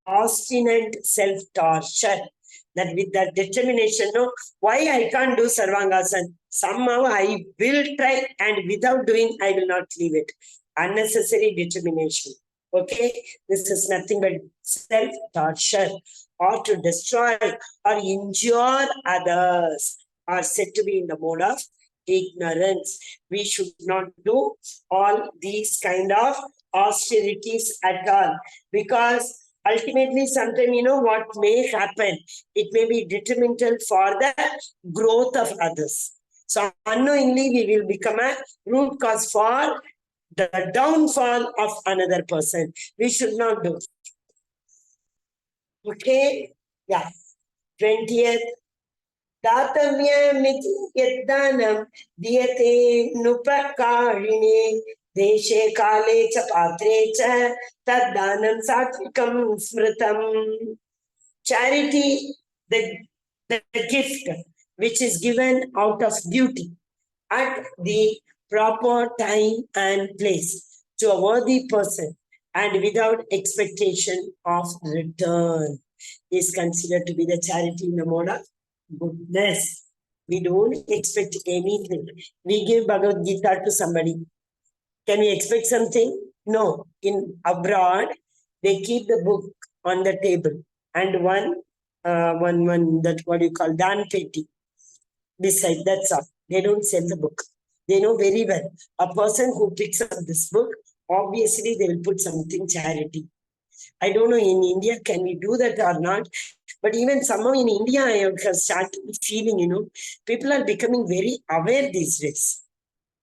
obstinate self-torture, that with that determination, no, why I can't do Sarvangasan? Somehow I will try, and without doing, I will not leave it. Unnecessary determination. Okay, this is nothing but self-torture, or to destroy or injure others, are said to be in the mode of ignorance. We should not do all these kind of austerities at all, because ultimately sometimes what may happen, it may be detrimental for the growth of others. So unknowingly we will become a root cause for the downfall of another person. We should not do. Okay, yeah. 20th. दातव्यमिति यद्दानं दीयते नुपकारिणे देशे काले च पात्रे च तद्दानं सात्विकं स्मृतम्. Charity, the gift which is given out of duty at the proper time and place to a worthy person and without expectation of return is considered to be the charity in the mode of goodness. We don't expect anything. We give Bhagavad Gita to somebody. Can we expect something? No. In abroad, they keep the book on the table and one that what you call Dan Peti beside. That's all. They don't sell the book. They know very well. A person who picks up this book, obviously they will put something charity. I don't know in India, can we do that or not? But even somehow in India, I have started feeling, people are becoming very aware these days.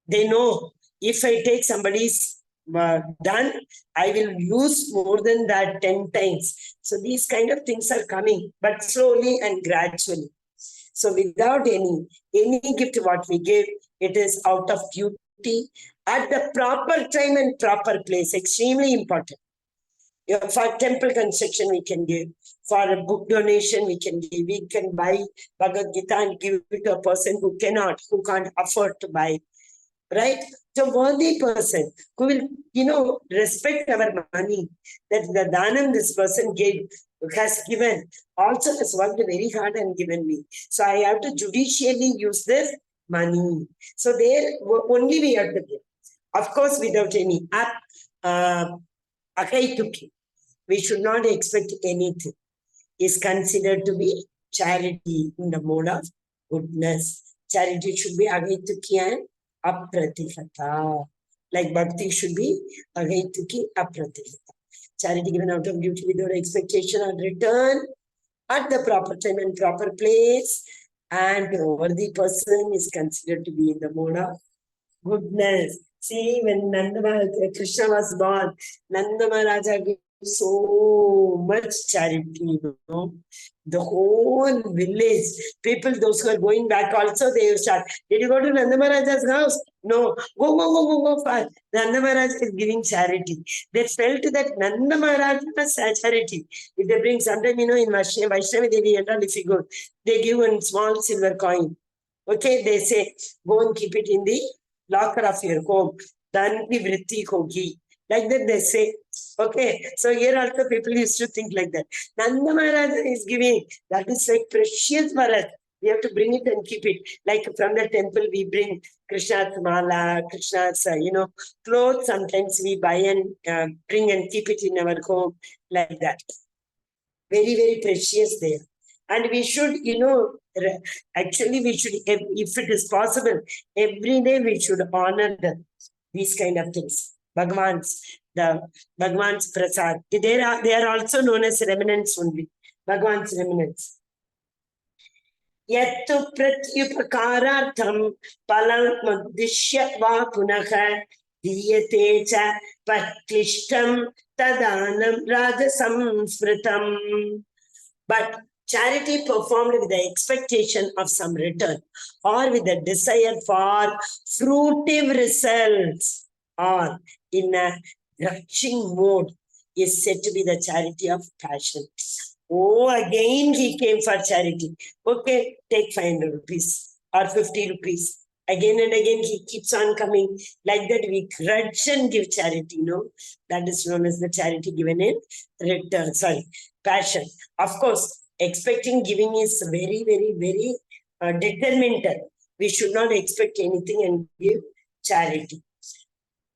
They know if I take somebody's done, I will use more than that 10 times. So these kind of things are coming, but slowly and gradually. So without any gift what we give, it is out of duty at the proper time and proper place. Extremely important. For temple construction, we can give. For a book donation, we can give. We can buy Bhagavad Gita and give it to a person who can't afford to buy. Right? So worthy person who will, respect our money, that the dhanam this person has given, also has worked very hard and given me. So I have to judicially use this money. So there only we have to give. Of course, without any akaituki. We should not expect anything. Is considered to be charity in the mode of goodness. Charity should be agaituki and apratikata. Like bhakti should be agaituki apratikata. Charity given out of duty without expectation or return at the proper time and proper place. And the worthy person is considered to be in the mode of goodness. See, when Krishna was born, Nanda Maharaja gave so much charity, The whole village, people, those who are going back also, they start. Did you go to Nanda Maharaja's house? No. Go fast. Nanda Maharaja is giving charity. They felt that Nanda Maharaja has charity. If they bring, sometimes, in Vaishnavi Devi and all, if you go, they give one small silver coin. Okay, they say, go and keep it in the locker of your home. Dhan ki vritti hogi. Like that they say. Okay, so here also people used to think like that. Nanda Maharaj is giving, that is like precious for us. We have to bring it and keep it. Like from the temple, we bring Krishna's mala, Krishna's, clothes. Sometimes we buy and bring and keep it in our home, like that. Very, very precious there. And we should, actually we should, if it is possible, every day we should honor these kind of things. Bhagavan's prasad. They are also known as remnants only. Bhagavan's remnants. Yattu pratyupakarartham palam muddishya va punaha diyate cha paklishtam tadanam rajasam smritam. But charity performed with the expectation of some return or with the desire for fruitive results or in a grudging mode is said to be the charity of passion. Oh, again he came for charity. Okay, take 500 rupees or 50 rupees. Again and again he keeps on coming. Like that we grudge and give charity, That is known as the charity given in return. Passion. Of course, expecting giving is very, very, very determined. We should not expect anything and give charity.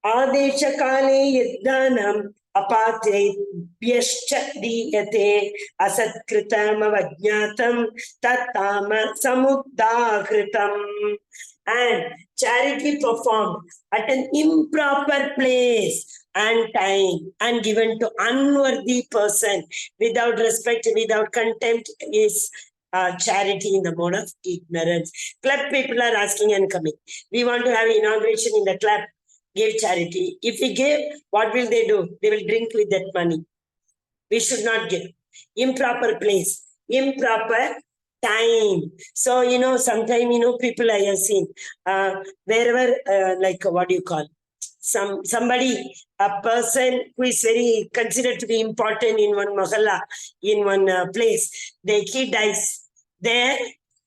Adesha kale yaddanam apatrebhyascha diyate asatkritam avajnatam tattama samudahritam. And charity performed at an improper place and time and given to unworthy person without respect, without contempt is charity in the mode of ignorance. Club people are asking and coming. We want to have inauguration in the club. Give charity. If we give, what will they do? They will drink with that money. We should not give. Improper place, improper time. So, sometimes, people I have seen, wherever, like, what do you call? Somebody, a person who is very considered to be important in one mahalla, in one place, he dies. There,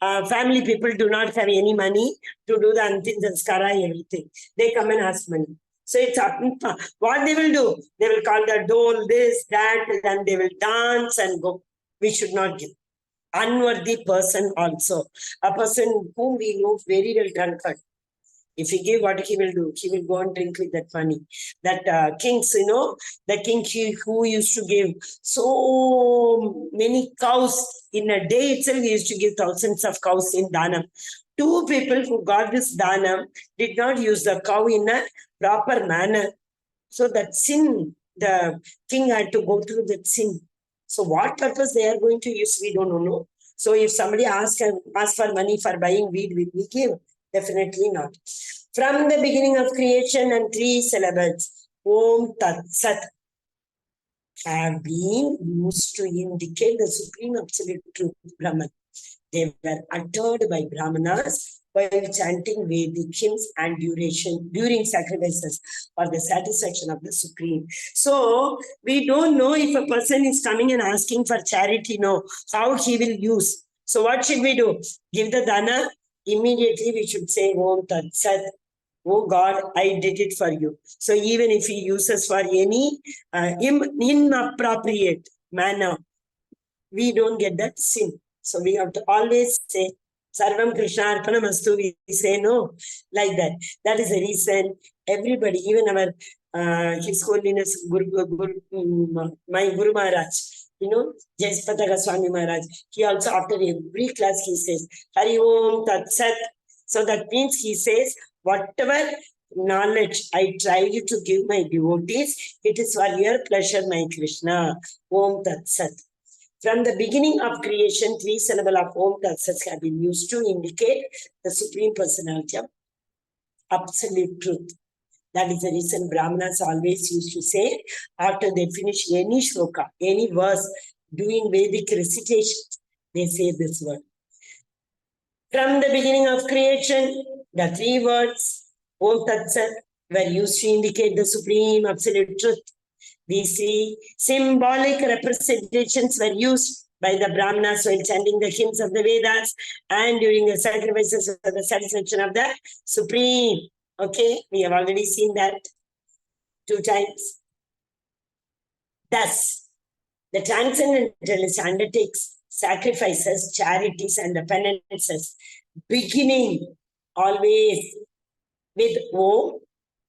family people do not have any money to do the antim sanskara, everything. They come and ask money. So it's what they will do. They will call the dole, this, that, and they will dance and go. We should not give. Unworthy person also. A person whom we know very well drunkard. If he give, what he will do? He will go and drink with that money. That kings, the king who used to give so many cows in a day itself, he used to give thousands of cows in Danam. Two people who got this Danam did not use the cow in a proper manner. So that sin, the king had to go through that sin. So what purpose they are going to use, we don't know. So if somebody asks for money for buying weed, will we give? Definitely not. From the beginning of creation and 3 syllables, Om Tat Sat, have been used to indicate the supreme absolute truth, Brahman. They were uttered by Brahmanas while chanting Vedic hymns and during sacrifices for the satisfaction of the Supreme. So, we don't know if a person is coming and asking for charity, how he will use. So, what should we do? Give the dana? Immediately we should say, Om Tat Sat. Oh God, I did it for you. So, even if he uses for any inappropriate manner, we don't get that sin. So we have to always say, Sarvam Krishna Arpanamastu, we say no, like that. That is the reason everybody, even our His Holiness my Guru Maharaj, Jayaspataka Swami Maharaj, he also after every class he says, Hari Om Tat Sat. So that means he says, whatever knowledge I tried to give my devotees, it is for your pleasure, my Krishna. Om Tat Sat. From the beginning of creation, 3 syllables of Om Tat Sat have been used to indicate the Supreme Personality of Absolute Truth. That is the reason Brahmanas always used to say, after they finish any shloka, any verse, doing Vedic recitation, they say this word. From the beginning of creation, the 3 words, Om Tat Sat, were used to indicate the Supreme Absolute Truth. These 3 symbolic representations were used by the Brahmanas while chanting the hymns of the Vedas and during the sacrifices for the satisfaction of the Supreme. Okay, we have already seen that 2 times. Thus, the transcendentalist undertakes sacrifices, charities, and the penances, beginning always with Om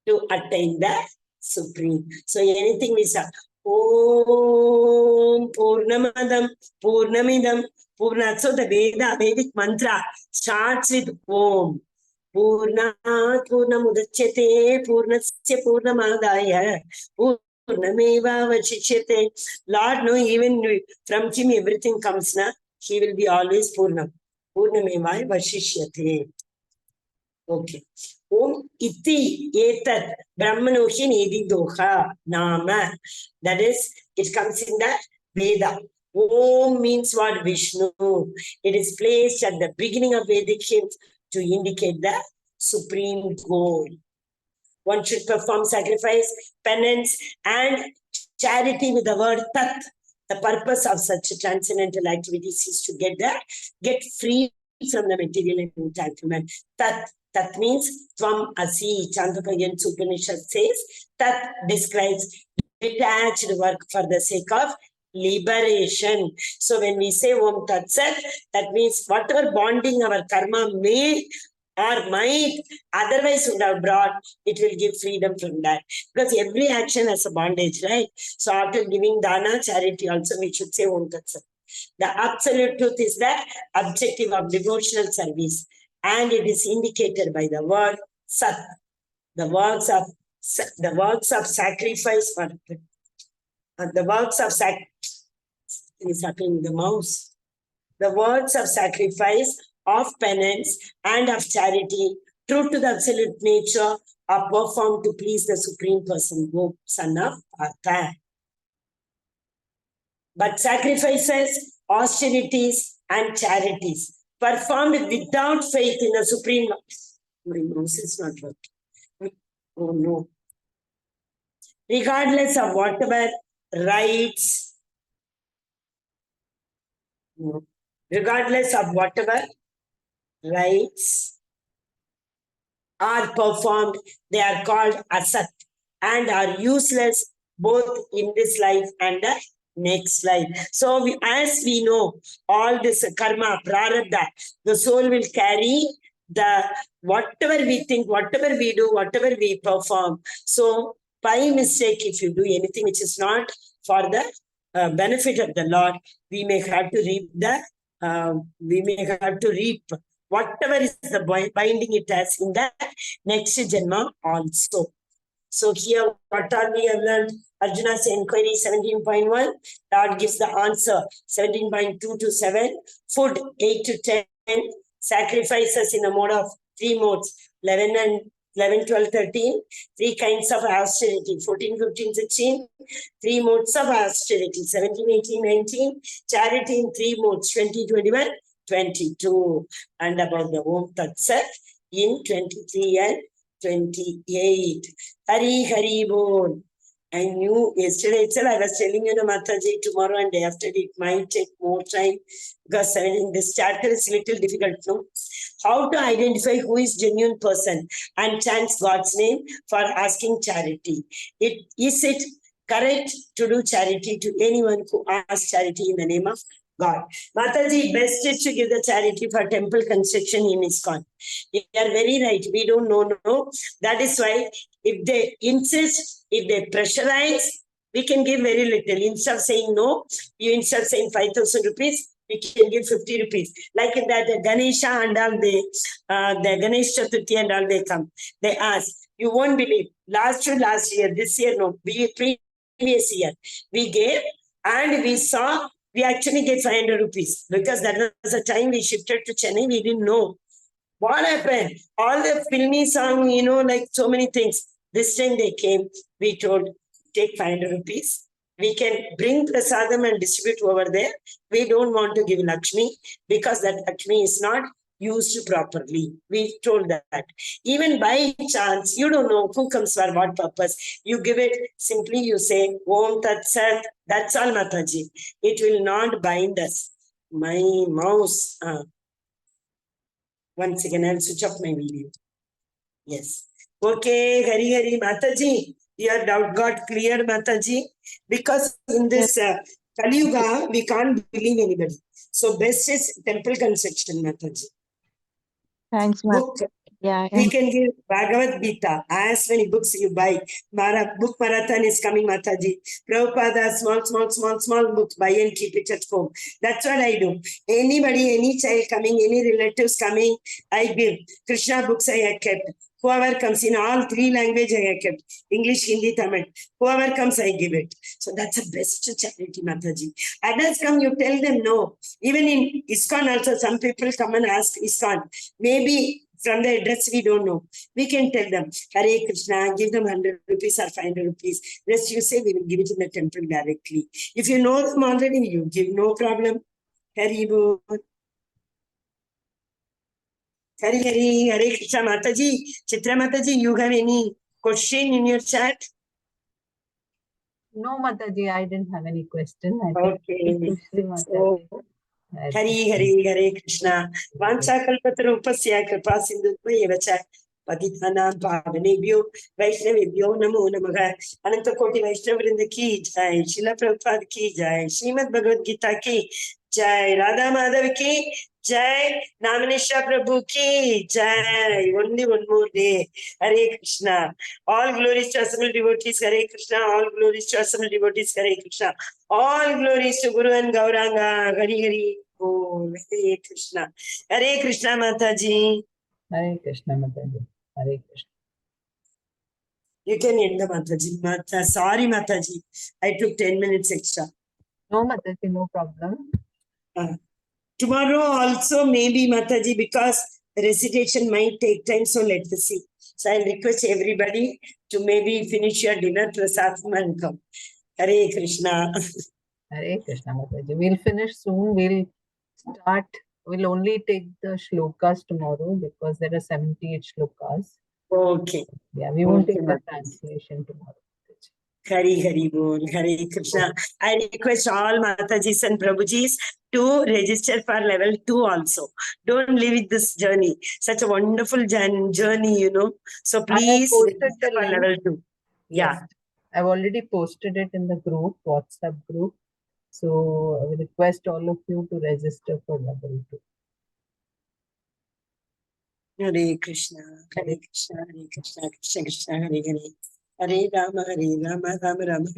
to attain the Supreme. So anything we say, Om Purnamadam Purnamidam Purnat. So the Vedic mantra starts with Om. Purnat Purnamudachyate Purnasya Purnamadaya Purnameva Vachishyate. Lord, no, even from him everything comes, na? He will be always Purnam. Purnameva Vashishyate. Okay. Om iti etat brahmanohi nedidoha nama. That is, it comes in the Veda. Om means what? Vishnu. It is placed at the beginning of Vedic hymns to indicate the supreme goal. One should perform sacrifice, penance, and charity with the word tat. The purpose of such transcendental activities is to get free from the material entanglement. Tat means Tvam Asi. Chandrakya Upanishad says Tat describes detached work for the sake of liberation. So when we say Om Tat Sat, that means whatever bonding our karma may or might otherwise would have brought, it will give freedom from that. Because every action has a bondage, right? So after giving dana, charity also, we should say Om Tat Sat. The absolute truth is the objective of devotional service, and it is indicated by the word Sat. The works of sacrifice for the works of is happening the mouse. The works of sacrifice, of penance, and of charity, true to the absolute nature, are performed to please the Supreme Person, Son of Partha. But sacrifices, austerities, and charities performed without faith in the Supreme Lord. My mouse is not working. Oh no. Regardless of whatever rights, regardless of whatever rights are performed, they are called asat and are useless both in this life and the next life. So as we know, all this karma, prarabdha, the soul will carry the whatever we think, whatever we do, whatever we perform. So by mistake, if you do anything which is not for the benefit of the Lord, we may have to reap whatever is the binding it has in the next janma also. So here, what are we have learned? Arjuna's inquiry 17.1. Lord gives the answer 17.2 to 7. Food 8 to 10. Sacrifices in a mode of 3 modes 11, 12, 13. 3 kinds of austerity 14, 15, 16. 3 modes of austerity 17, 18, 19. Charity in 3 modes 20, 21, 22. And about the Om Tat Sat in 23 and 28. Hari Hari Bol. I knew yesterday itself, I was telling you, Mataji, tomorrow and day after it might take more time because in this chapter is little difficult. No? How to identify who is genuine person and chant God's name for asking charity. Is it correct to do charity to anyone who asks charity in the name of God? Mataji, best is to give the charity for temple construction in ISKCON. You are very right. We don't know. No. That is why if they insist, if they pressurize, we can give very little. Instead of saying no, instead of saying 5,000 rupees, we can give 50 rupees. Like in that Ganesha and all, the Ganesh Chaturthi and all, they come. They ask, you won't believe, last year, this year, no, previous year, we gave and we saw, we actually get 500 rupees because that was the time we shifted to Chennai. We didn't know. What happened? All the filmy song, like so many things. This time they came, we told, take 500 rupees. We can bring prasadam and distribute over there. We don't want to give Lakshmi because that Lakshmi is not used properly. We told that. Even by chance, you don't know who comes for what purpose. You give it, simply you say, Om Tat Sat. That's all, Mataji. It will not bind us. My mouse. Once again, I'll switch off my video. Yes. Okay, Hari Hari, Mataji. Your doubt got clear, Mataji. Because in this Kali Yuga, we can't believe anybody. So best is temple construction, Mataji. Thanks, Mataji. Book Yeah. We can give Bhagavad Gita, as many books you buy. Book marathon is coming, Mataji. Prabhupada, small books, buy and keep it at home. That's what I do. Anybody, any child coming, any relatives coming, I give. Krishna books I have kept. Whoever comes in all 3 languages I have kept. English, Hindi, Tamil. Whoever comes, I give it. So that's the best charity, Mataji. Others come, you tell them no. Even in ISKCON also, some people come and ask ISKCON. Maybe from the address we don't know. We can tell them, Hare Krishna, give them 100 rupees or 500 rupees. Rest you say, we will give it in the temple directly. If you know them already, you give, no problem. Hare Bol. Hare Krishna. Mataji, Chitra Mataji, you have any question in your chat? No, Mataji, I didn't have any question. I Okay. think So, Hare Krishna. Vancha kalpatarupasya kripa sindhudvaya vacha padithanam pavanebhyo vaishnavebhyo namo namaha. Ananta Koti Vaishnavrinda ki jai, Srila Prabhupada ki jai, Srimad Bhagavad Gita ki jai, Radha Madhav ki jai, Namanisha Prabhu ki jai. Only one more day. Hare Krishna. All glories to assembled devotees. Hare Krishna. All glories to assembled devotees. Hare Krishna. All glories to Guru and Gauranga. Hari Hari. Oh, Hare Krishna. Hare Krishna, Mataji. Hare Krishna, Mataji. Hare Krishna. You can end the Mataji. Sorry, Mataji. I took 10 minutes extra. No, Mataji, no problem. Tomorrow also maybe, Mataji, because the recitation might take time, so let's see. So I'll request everybody to maybe finish your dinner prasadam and come. Hare Krishna. Hare Krishna, Mataji. We'll finish soon. We'll only take the shlokas tomorrow because there are 78 shlokas. Okay. Yeah, we won't Okay, take the Mataji. translation tomorrow. Hari Hari Bol, Hare Krishna. I request all Matajis and Prabhujis to register for level 2 also. Don't leave this journey. Such a wonderful journey, you know. So please posted register the for link. level 2. Yeah. Yes. I've already posted it in the group, WhatsApp group. So I will request all of you to register for level 2. Hare Krishna, Hare Krishna, Hare Krishna, Krishna Krishna, Hare Hare. Hare Rama, Rama Rama.